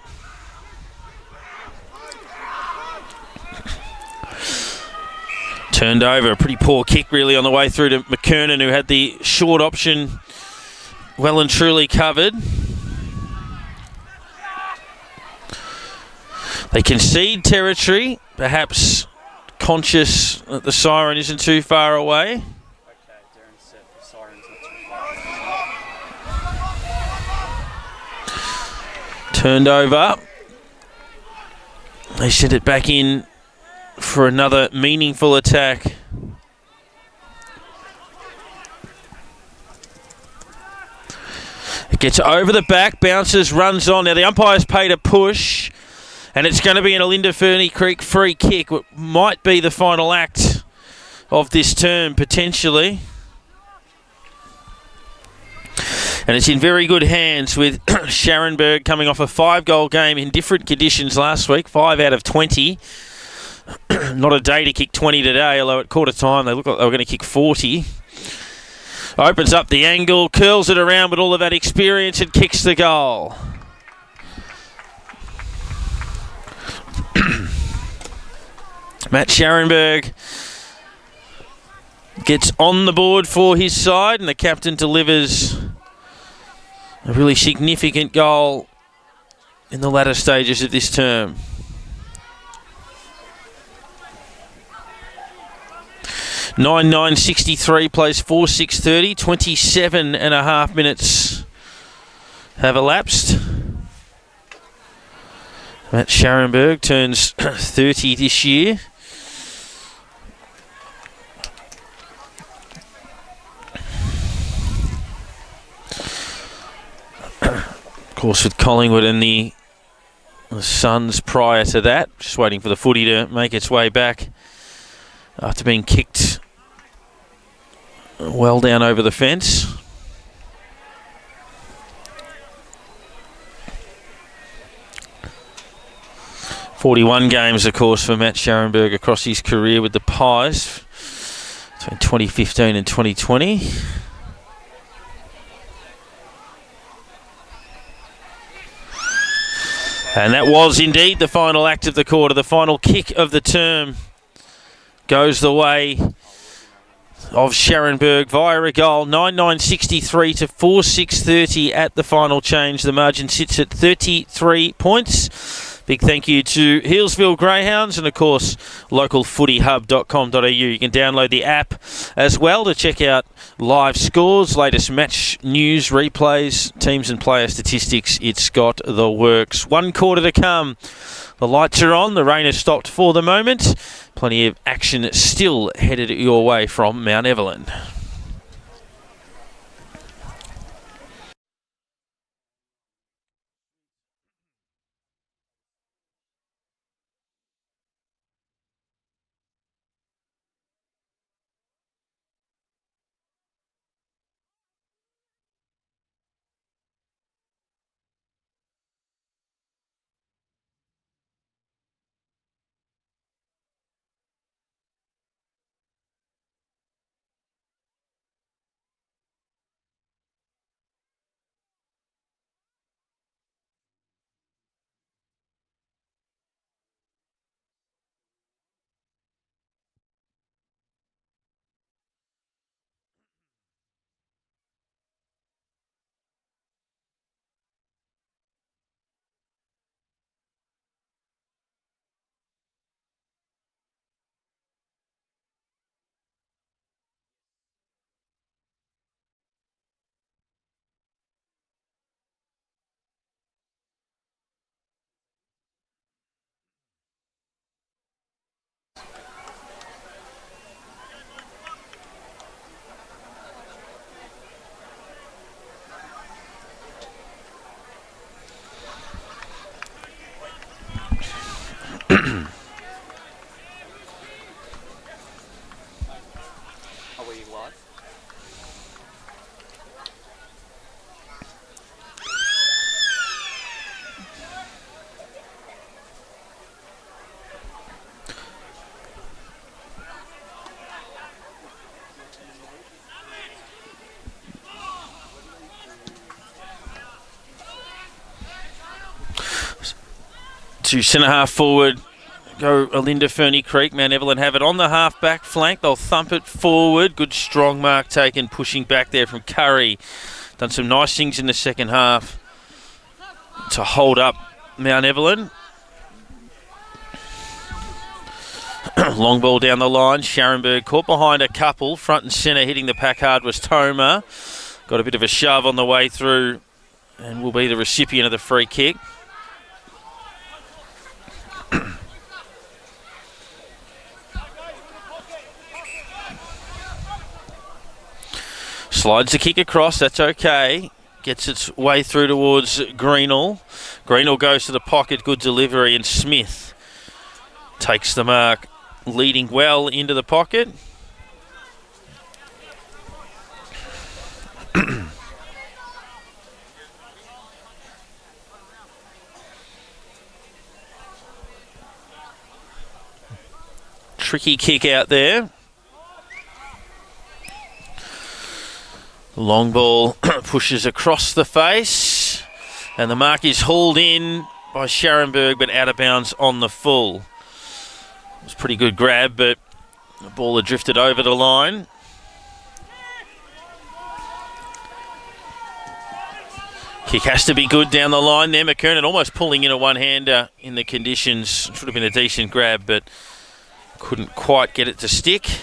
Turned over. A pretty poor kick, really, on the way through to McKernan, who had the short option well and truly covered. They concede territory, perhaps conscious that the siren isn't too far away. Okay, Darren said the siren's not too far. Turned over. They sent it back in for another meaningful attack. It gets over the back, bounces, runs on. Now the umpire's paid a push, and it's going to be an Olinda Ferny Creek free kick. What might be the final act of this term, potentially. And it's in very good hands with Scharenberg coming off a 5-goal game in different conditions last week, 5 out of 20. Not a day to kick 20 today, although at quarter time they look like they were going to kick 40. Opens up the angle, curls it around with all of that experience and kicks the goal. Matt Scharenberg gets on the board for his side, and the captain delivers a really significant goal in the latter stages of this term. 9:9:63 plays 4:6:30. 27 and a half minutes have elapsed. Matt Scharenberg turns 30 this year. Of course, with Collingwood and the Suns prior to that, just waiting for the footy to make its way back after being kicked well down over the fence. "41 games, of course, for Matt Scharenberg across his career with the Pies between 2015 and 2020. And that was indeed the final act of the quarter. The final kick of the term goes the way of Scharenberg via a goal. 9:9:63 to 4:6:30 at the final change. The margin sits at 33 points. Big thank you to Healesville Greyhounds and, of course, localfootyhub.com.au. You can download the app as well to check out live scores, latest match news, replays, teams and player statistics. It's got the works. 1 quarter to come. The lights are on. The rain has stopped for the moment. Plenty of action still headed your way from Mount Evelyn. Are we live? To centre half forward go Olinda, Ferny, Creek. Mount Evelyn have it on the half back flank. They'll thump it forward. Good strong mark taken, pushing back there from Curry. Done some nice things in the second half to hold up Mount Evelyn. Long ball down the line. Scharenberg caught behind a couple. Front and centre hitting the pack hard was Toma. Got a bit of a shove on the way through and will be the recipient of the free kick. Slides the kick across, that's okay. Gets its way through towards Greenall. Greenall goes to the pocket, good delivery, and Smith takes the mark, leading well into the pocket. Tricky kick out there. Long ball pushes across the face, and the mark is hauled in by Scharenberg, but out of bounds on the full. It was a pretty good grab, but the ball had drifted over the line. Kick has to be good down the line there. McKernan almost pulling in a one-hander in the conditions. Should have been a decent grab, but couldn't quite get it to stick.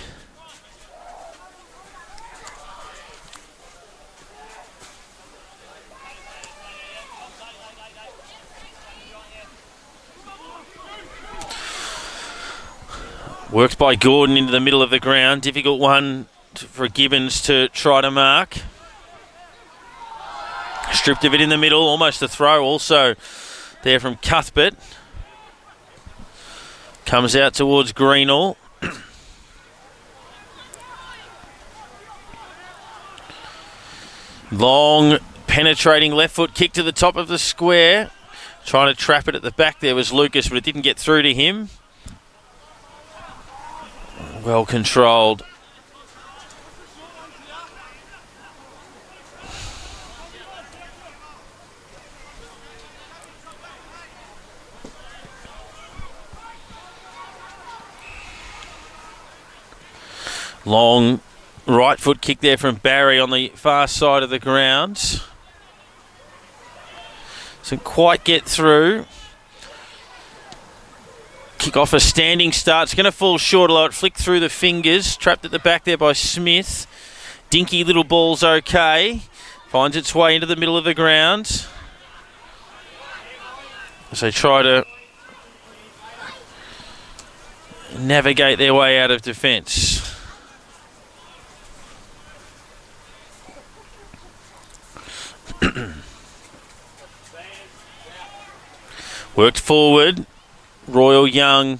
Worked by Gordon into the middle of the ground. Difficult one for Gibbons to try to mark. Stripped of it in the middle. Almost a throw also there from Cuthbert. Comes out towards Greenall. Long penetrating left foot kick to the top of the square. Trying to trap it at the back there was Lucas, but it didn't get through to him. Well controlled. Long right foot kick there from Barry on the far side of the ground. Doesn't quite get through. Kick off a standing start. It's going to fall short a lot. Flicked through the fingers. Trapped at the back there by Smith. Dinky little ball's okay. Finds its way into the middle of the ground. As they try to navigate their way out of defence. Worked forward. Royal Young,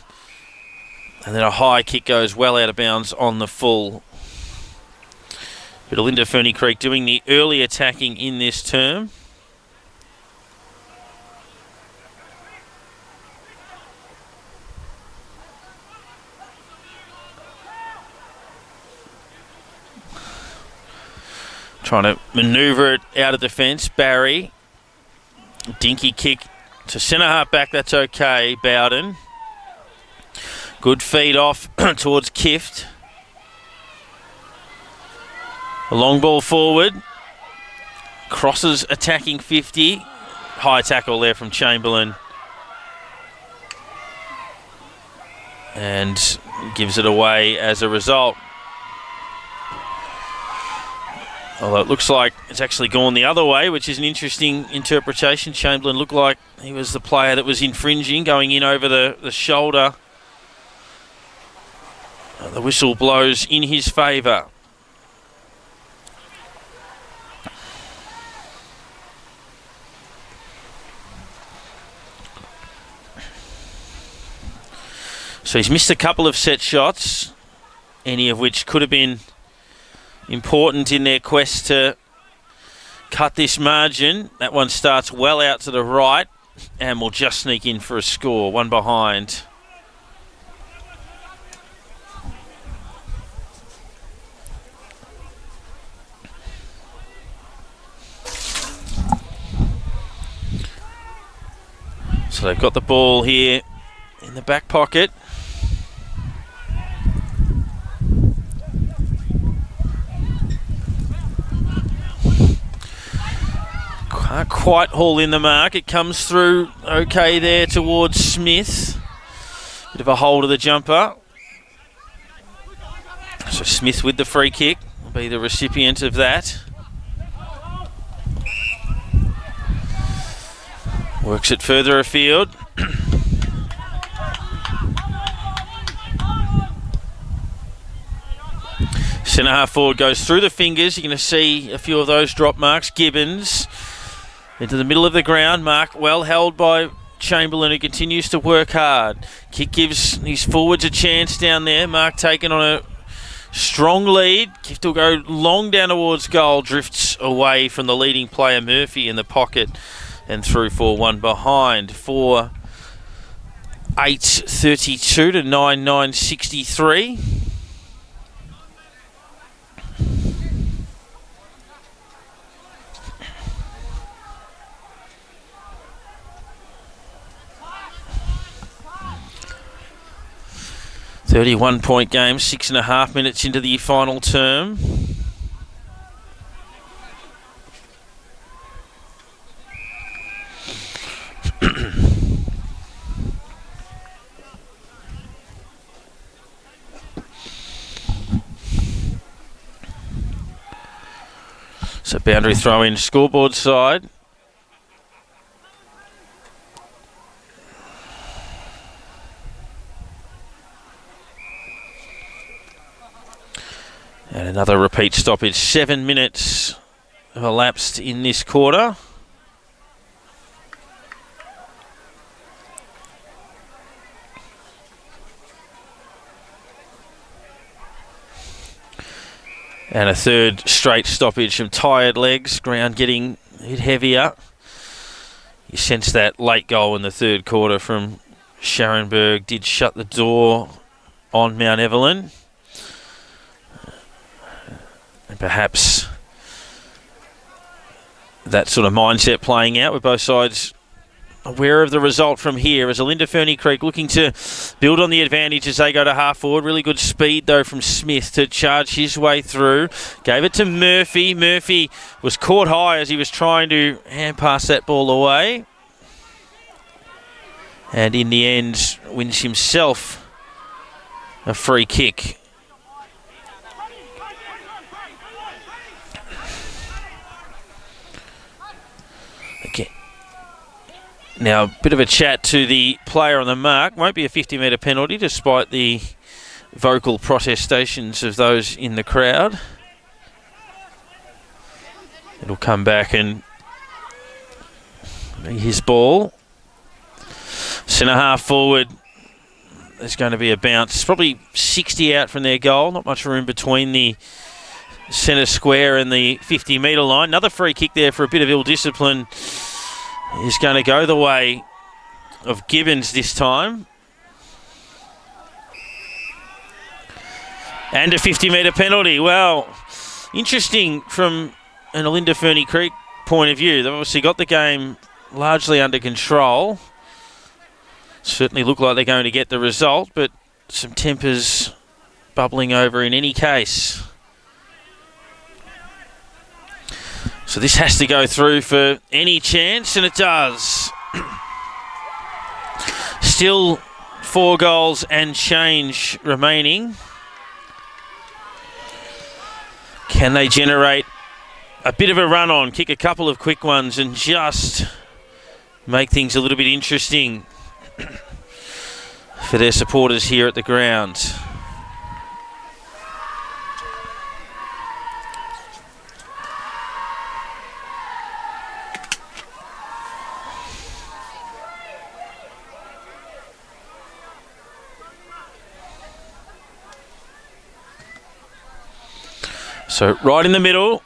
and then a high kick goes well out of bounds on the full. But Olinda Ferny Creek doing the early attacking in this term. Trying to manoeuvre it out of defence. Barry. Dinky kick to centre half back, that's okay, Bowden. Good feed off towards Kift. A long ball forward. Crosses attacking 50. High tackle there from Chamberlain. And gives it away as a result. Although it looks like it's actually gone the other way, which is an interesting interpretation. Chamberlain looked like he was the player that was infringing, going in over the shoulder. The whistle blows in his favour. So he's missed a couple of set shots, any of which could have been important in their quest to cut this margin. That one starts well out to the right and will just sneak in for a score. One behind. So they've got the ball here in the back pocket. Can't quite haul in the mark. It comes through okay there towards Smith. Bit of a hold of the jumper. So Smith with the free kick will be the recipient of that. Works it further afield. Centre half forward goes through the fingers. You're going to see a few of those drop marks. Gibbons into the middle of the ground. Mark well held by Chamberlain, who continues to work hard. Kick gives his forwards a chance down there. Mark taken on a strong lead. Kift will go long down towards goal. Drifts away from the leading player Murphy in the pocket and through for one behind. 4:8:32 to 9:9:63. .31 game, 6.5 minutes into the final term. So boundary throw in scoreboard side. And another repeat stoppage. 7 minutes have elapsed in this quarter. And a third straight stoppage from tired legs. Ground getting a bit heavier. You sense that late goal in the third quarter from Scharenberg did shut the door on Mount Evelyn. And perhaps that sort of mindset playing out with both sides aware of the result from here as Olinda Ferny Creek looking to build on the advantage as they go to half forward. Really good speed though from Smith to charge his way through. Gave it to Murphy. Murphy was caught high as he was trying to hand pass that ball away. And in the end wins himself a free kick. Now, a bit of a chat to the player on the mark. Won't be a 50-metre penalty despite the vocal protestations of those in the crowd. It'll come back and be his ball. Centre half forward. There's going to be a bounce. Probably 60 out from their goal. Not much room between the centre square and the 50-metre line. Another free kick there for a bit of ill discipline. Is going to go the way of Gibbons this time. And a 50-metre penalty. Well, interesting from an Olinda Ferny Creek point of view. They've obviously got the game largely under control. Certainly look like they're going to get the result, but some tempers bubbling over in any case. So this has to go through for any chance, and it does. Still 4 goals and change remaining. Can they generate a bit of a run on, kick a couple of quick ones and just make things a little bit interesting for their supporters here at the ground? So right in the middle,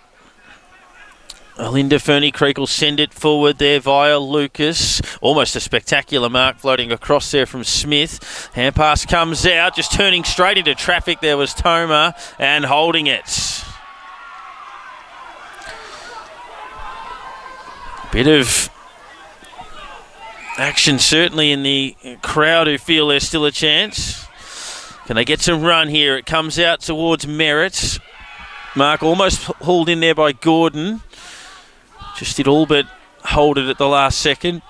Olinda Ferny Creek will send it forward there via Lucas. Almost a spectacular mark floating across there from Smith. Hand pass comes out, just turning straight into traffic. There was Toma and holding it. Bit of action certainly in the crowd who feel there's still a chance. Can they get some run here? It comes out towards Merritt. Mark almost hauled in there by Gordon. Just did all but hold it at the last second.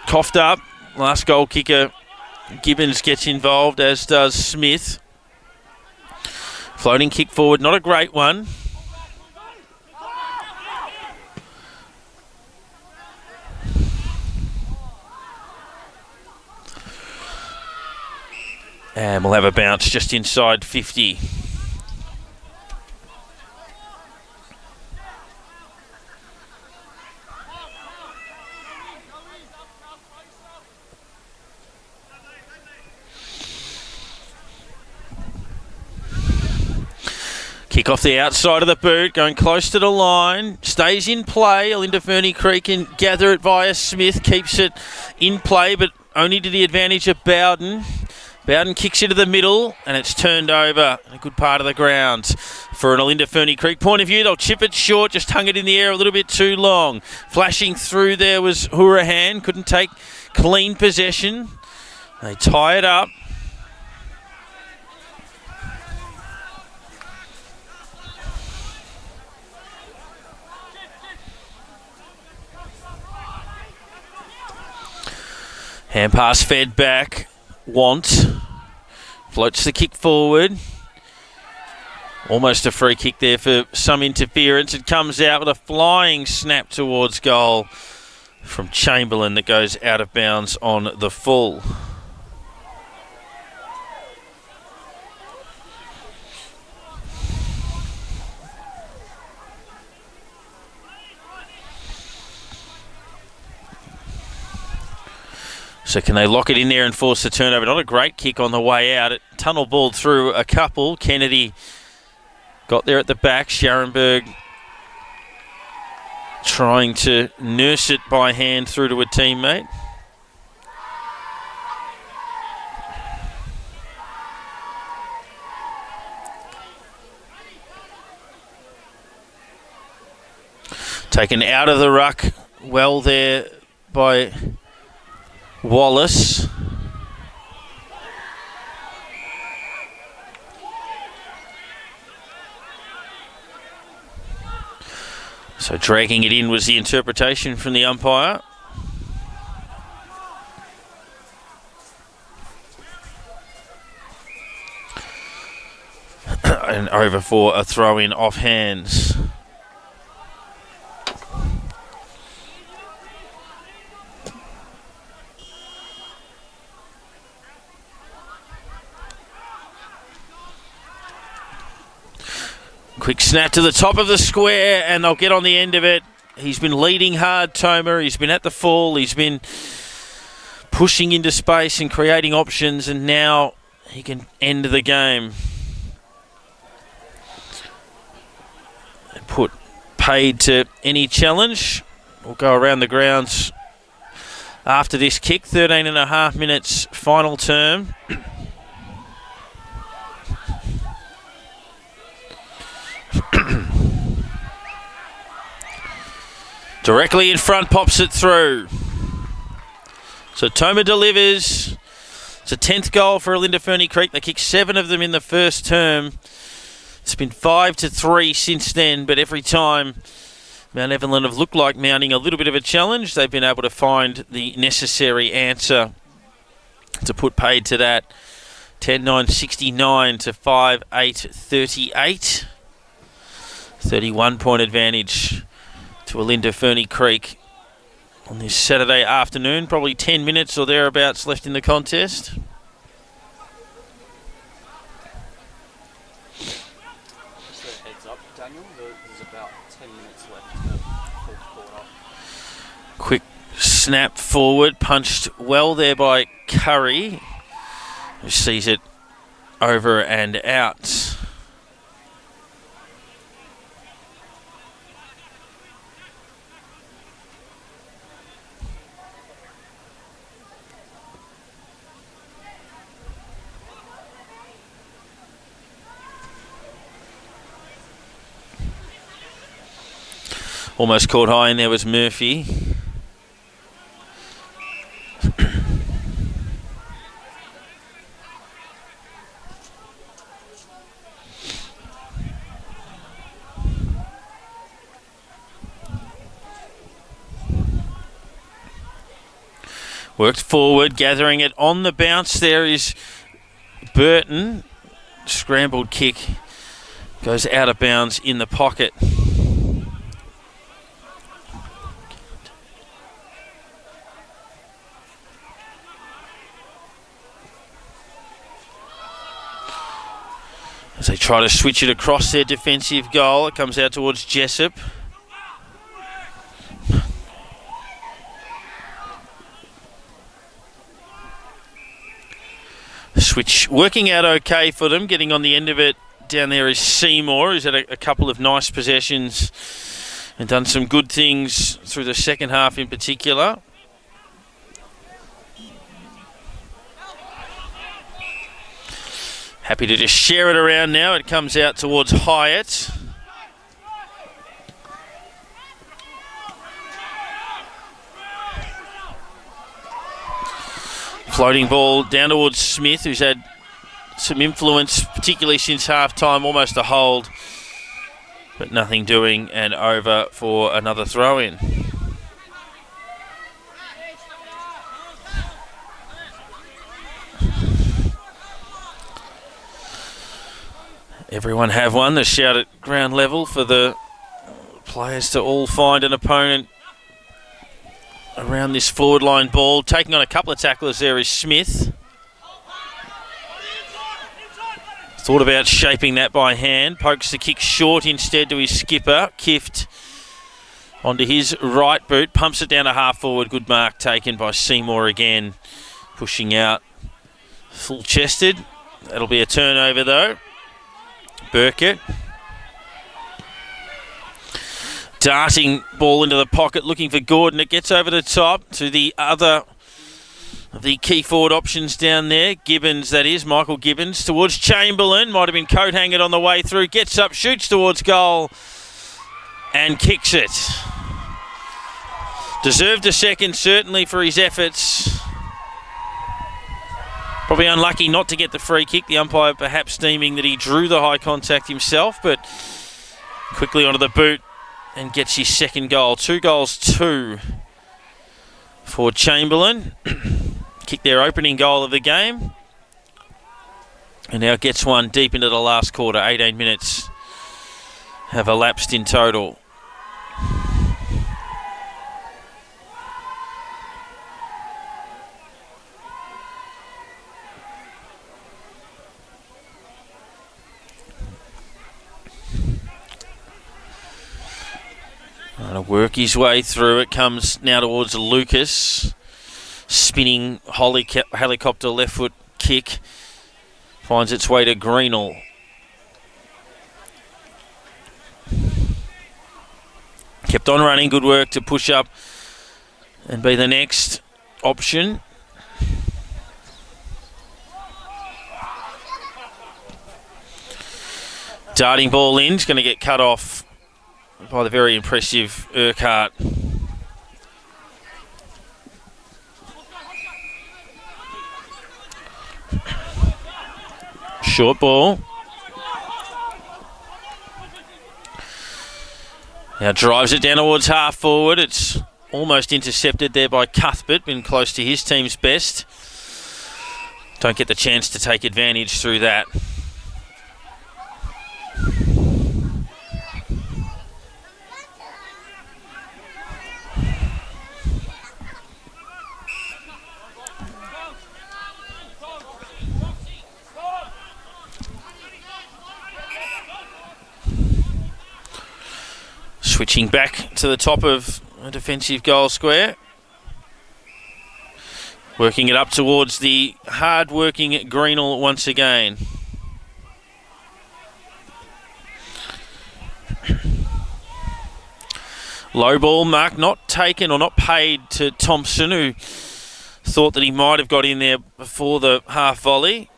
Coughed up. Last goal kicker, Gibbons, gets involved, as does Smith. Floating kick forward, not a great one. And we'll have a bounce just inside 50. Kick off the outside of the boot, going close to the line, stays in play. Olinda Ferny Creek can gather it via Smith, keeps it in play, but only to the advantage of Bowden. Bowden kicks into the middle, and it's turned over a good part of the ground. For an Olinda Ferny Creek point of view, they'll chip it short, just hung it in the air a little bit too long. Flashing through there was Hourahan, couldn't take clean possession. They tie it up. Hand pass fed back. Want. Floats the kick forward. Almost a free kick there for some interference. It comes out with a flying snap towards goal from Chamberlain that goes out of bounds on the full. So can they lock it in there and force the turnover? Not a great kick on the way out. It tunnel balled through a couple. Kennedy got there at the back. Scharenberg trying to nurse it by hand through to a teammate. Taken out of the ruck, well there by Wallace. So dragging it in was the interpretation from the umpire. And over for a throw-in off hands. Quick snap to the top of the square, and they'll get on the end of it. He's been leading hard, Tomer. He's been at the full. He's been pushing into space and creating options, and now he can end the game. Put paid to any challenge. We'll go around the grounds after this kick. 13.5 minutes final term. Directly in front, pops it through. So Tomer delivers. It's a 10th goal for Olinda Ferny Creek. They kicked 7 of them in the first term. It's been 5-3 since then, but every time Mount Evelyn have looked like mounting a little bit of a challenge, they've been able to find the necessary answer to put paid to that. 10-9-69 to 5-8-38. 31-point advantage to Olinda Ferny Creek on this Saturday afternoon. Probably 10 minutes or thereabouts left in the contest. Just a heads up, Daniel, there's about 10 minutes left in the fourth quarter. Quick snap forward, punched well there by Curry, who sees it over and out. Almost caught high, and there was Murphy. Worked forward, gathering it on the bounce. There is Burton. Scrambled kick. Goes out of bounds in the pocket. As they try to switch it across their defensive goal, it comes out towards Jessup. Switch working out okay for them. Getting on the end of it down there is Seymour, who's had a couple of nice possessions and done some good things through the second half in particular. Happy to just share it around now. It comes out towards Hyatt. Floating ball down towards Smith, who's had some influence, particularly since half-time, almost a hold, but nothing doing, and over for another throw-in. Everyone have one. The shout at ground level for the players to all find an opponent around this forward line ball. Taking on a couple of tacklers there is Smith. Thought about shaping that by hand. Pokes the kick short instead to his skipper, Kift. onto his right boot, pumps it down to half forward. Good mark taken by Seymour again, pushing out full chested. That'll be a turnover though. Burkett. Darting ball into the pocket, looking for Gordon. It gets over the top to the other of the key forward options down there. Gibbons, that is, Michael Gibbons, towards Chamberlain. Might have been coat-hanged on the way through. Gets up, shoots towards goal and kicks it. Deserved a second, certainly, for his efforts. Probably unlucky not to get the free kick. The umpire perhaps deeming that he drew the high contact himself, but quickly onto the boot and gets his second goal. 2 goals, 2 for Chamberlain. Kicked their opening goal of the game. And now gets one deep into the last quarter. 18 minutes have elapsed in total. Trying to work his way through. It comes now towards Lucas. Spinning helicopter left foot kick. Finds its way to Greenall. Kept on running. Good work to push up and be the next option. Darting ball in. It's going to get cut off by the very impressive Urquhart. Short ball. Now drives it down towards half forward. It's almost intercepted there by Cuthbert, been close to his team's best. Don't get the chance to take advantage through that. Switching back to the top of a defensive goal square. Working it up towards the hard-working Greenall once again. Low ball mark not taken or not paid to Thompson, who thought that he might have got in there before the half volley.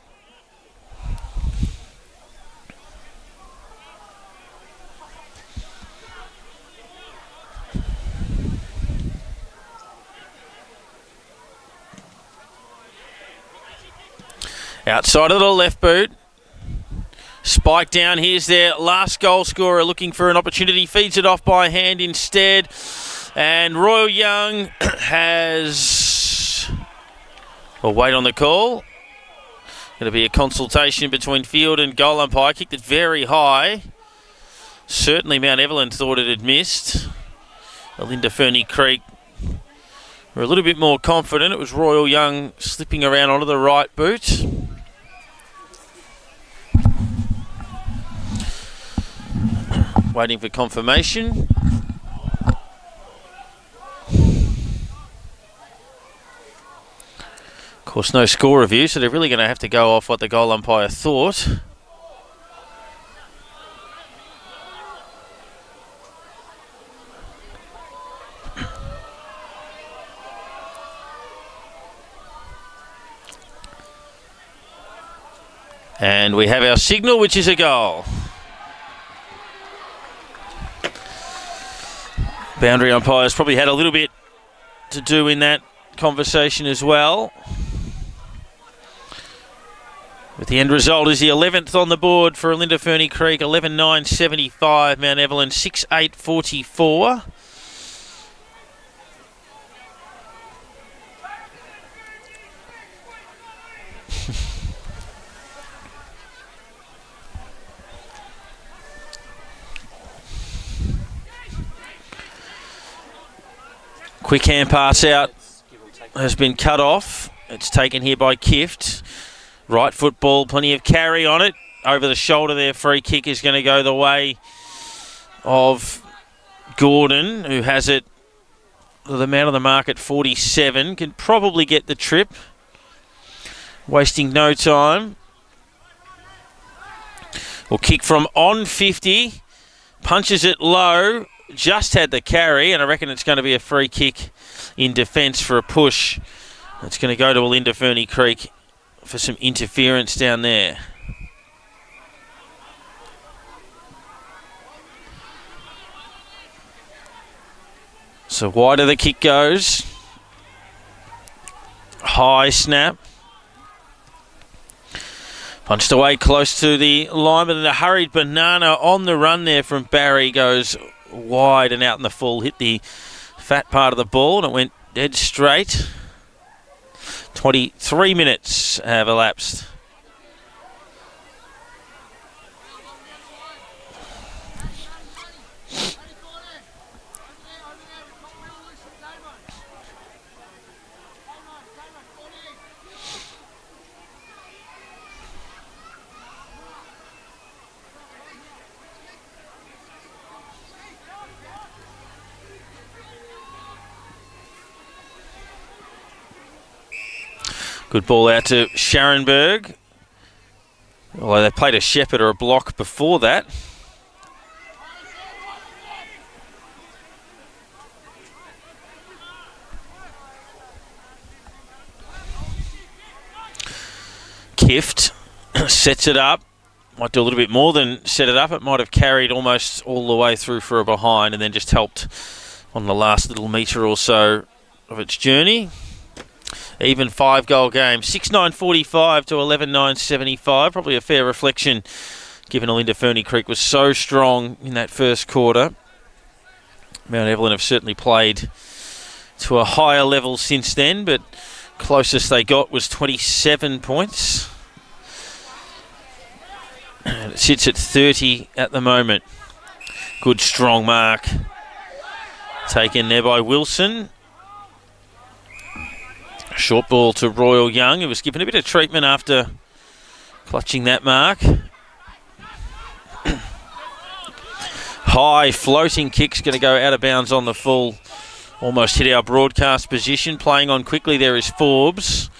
Outside of the left boot. Spike down. Here's their last goal scorer looking for an opportunity. Feeds it off by hand instead. And Royal Young has a wait on the call. Going to be a consultation between field and goal umpire. Kicked it very high. Certainly Mount Evelyn thought it had missed. Olinda Ferny Creek were a little bit more confident. It was Royal Young slipping around onto the right boot. Waiting for confirmation. Of course, no score review, so they're really going to have to go off what the goal umpire thought. And we have our signal, which is a goal. Boundary umpires probably had a little bit to do in that conversation as well. But the end result is the 11th on the board for Olinda Ferny Creek, 11.975. Mount Evelyn, 6.844. Quick hand pass out has been cut off. It's taken here by Kift. Right foot ball, plenty of carry on it. Over the shoulder there, free kick is going to go the way of Gordon, who has it, the man on the mark at 47, can probably get the trip. Wasting no time. Will kick from on 50. Punches it low. Just had the carry, and I reckon it's going to be a free kick in defence for a push. It's going to go to Olinda Ferny Creek for some interference down there. So wider the kick goes. High snap. Punched away close to the line, but then a hurried banana on the run there from Barry goes wide and out in the full. Hit the fat part of the ball and it went dead straight. 23 minutes have elapsed. Good ball out to Scharenberg. Although they played a shepherd or a block before that. Kift sets it up. Might do a little bit more than set it up. It might have carried almost all the way through for a behind and then just helped on the last little metre or so of its journey. Even 5-goal game. 6-9-45 to 11-9-75. Probably a fair reflection given Olinda Ferny Creek was so strong in that first quarter. Mount Evelyn have certainly played to a higher level since then, but closest they got was 27 points. And it sits at 30 at the moment. Good strong mark taken there by Wilson. Short ball to Royal Young, who was given a bit of treatment after clutching that mark. High floating kick's going to go out of bounds on the full. Almost hit our broadcast position. Playing on quickly there is Forbes.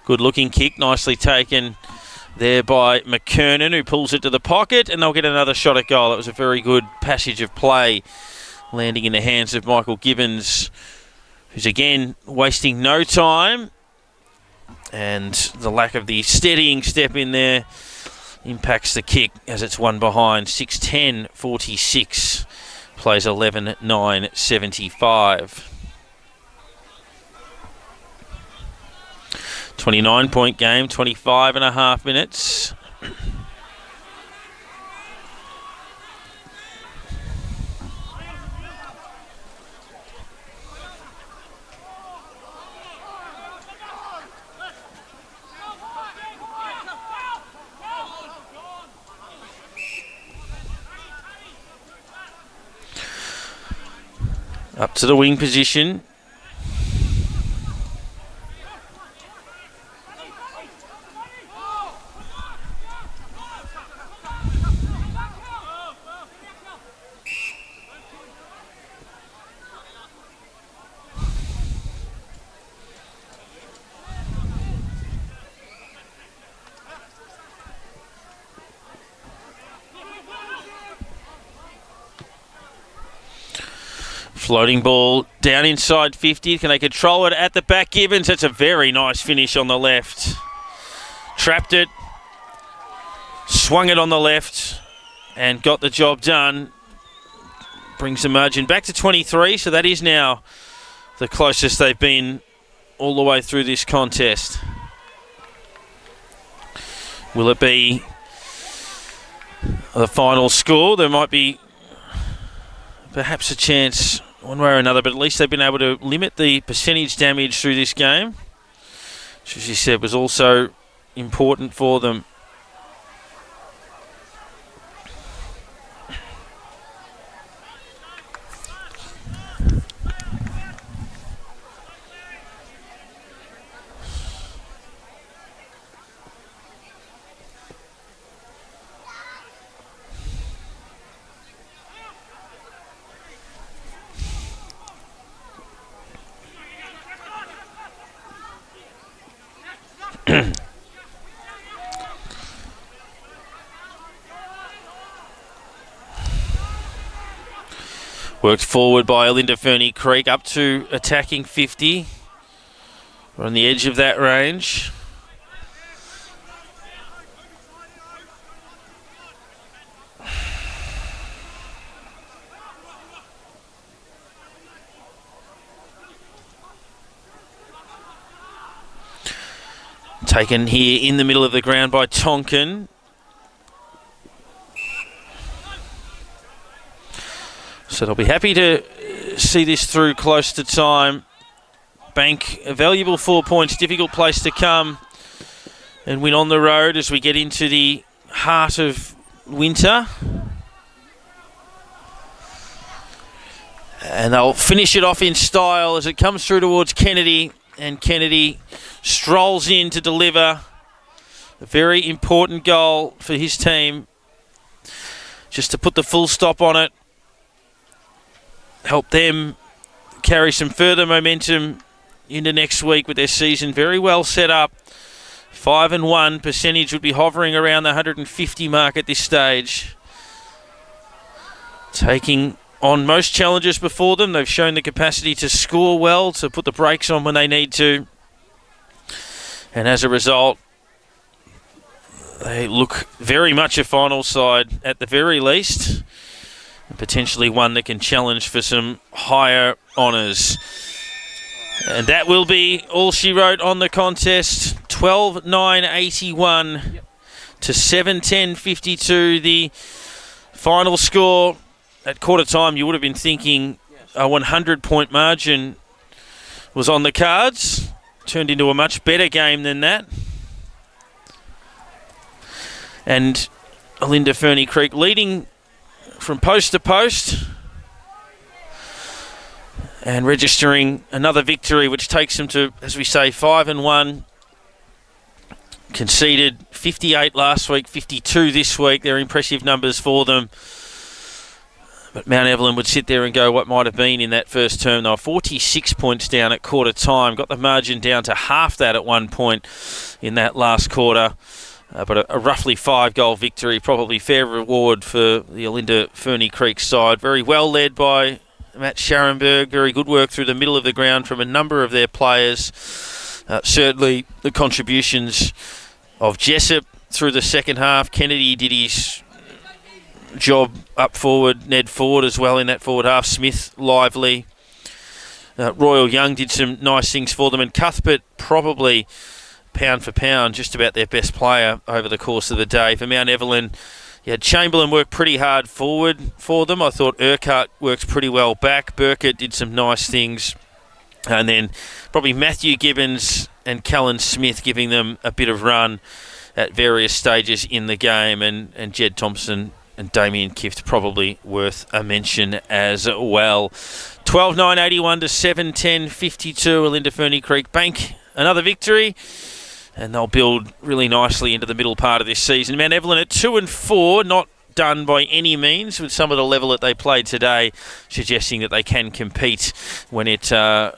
Good looking kick, nicely taken there by McKernan, who pulls it to the pocket, and they'll get another shot at goal. It was a very good passage of play, landing in the hands of Michael Gibbons, who's again wasting no time, and the lack of the steadying step in there impacts the kick as it's one behind. 6-10-46 plays 11-9-75. 29-point game, 25.5 minutes. Up to the wing position. Floating ball down inside 50. Can they control it at the back? Gibbons, that's a very nice finish on the left. Trapped it. Swung it on the left and got the job done. Brings the margin back to 23, so that is now the closest they've been all the way through this contest. Will it be the final score? There might be perhaps a chance one way or another, but at least they've been able to limit the percentage damage through this game, which, as you said, was also important for them. Worked forward by Olinda Ferny Creek up to attacking 50. We're on the edge of that range. Taken here in the middle of the ground by Tonkin. So they'll be happy to see this through close to time. Bank a valuable 4 points, difficult place to come and win on the road as we get into the heart of winter. And they'll finish it off in style as it comes through towards Kennedy, and Kennedy strolls in to deliver a very important goal for his team, just to put the full stop on it, help them carry some further momentum into next week with their season very well set up. 5-1 percentage would be hovering around the 150 mark at this stage. Taking on most challenges before them. They've shown the capacity to score well, to put the brakes on when they need to. And as a result, they look very much a final side at the very least. And potentially one that can challenge for some higher honours. And that will be all she wrote on the contest. 12-9-81 to 7-10-52. The final score at quarter time, you would have been thinking a 100-point margin was on the cards. Turned into a much better game than that. And Olinda Ferny Creek leading from post to post and registering another victory, which takes them to, as we say, 5-1. Conceded 58 last week, 52 this week. They're impressive numbers for them. But Mount Evelyn would sit there and go what might have been in that first term. They were 46 points down at quarter time. Got the margin down to half that at one point in that last quarter. But a roughly 5-goal victory, probably fair reward for the Olinda Ferny Creek side. Very well led by Matt Scharenberg. Very good work through the middle of the ground from a number of their players. Certainly the contributions of Jessup through the second half. Kennedy did his job up forward. Ned Ford as well in that forward half. Smith lively. Royal Young did some nice things for them. And Cuthbert probably pound for pound just about their best player over the course of the day. For Mount Evelyn, Chamberlain worked pretty hard forward for them. I thought Urquhart worked pretty well back. Burkett did some nice things. And then probably Matthew Gibbons and Callan Smith giving them a bit of run at various stages in the game. And Jed Thompson and Damien Kift probably worth a mention as well. 12-9-81 to 7-10-52. Olinda Ferny Creek Bank another victory. And they'll build really nicely into the middle part of this season. Mount Evelyn at 2-4, not done by any means with some of the level that they played today, suggesting that they can compete when it, as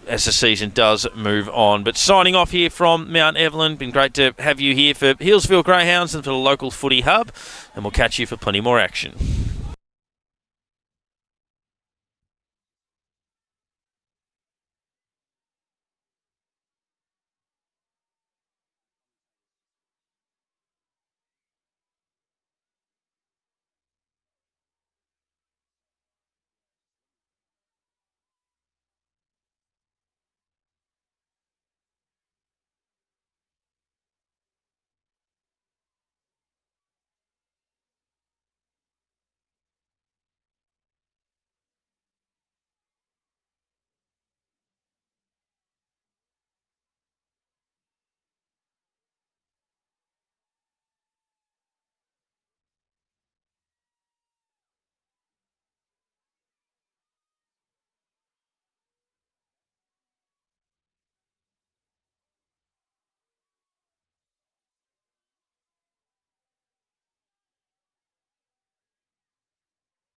the season does move on. But signing off here from Mount Evelyn, been great to have you here for Healesville Greyhounds and for the local footy hub, and we'll catch you for plenty more action.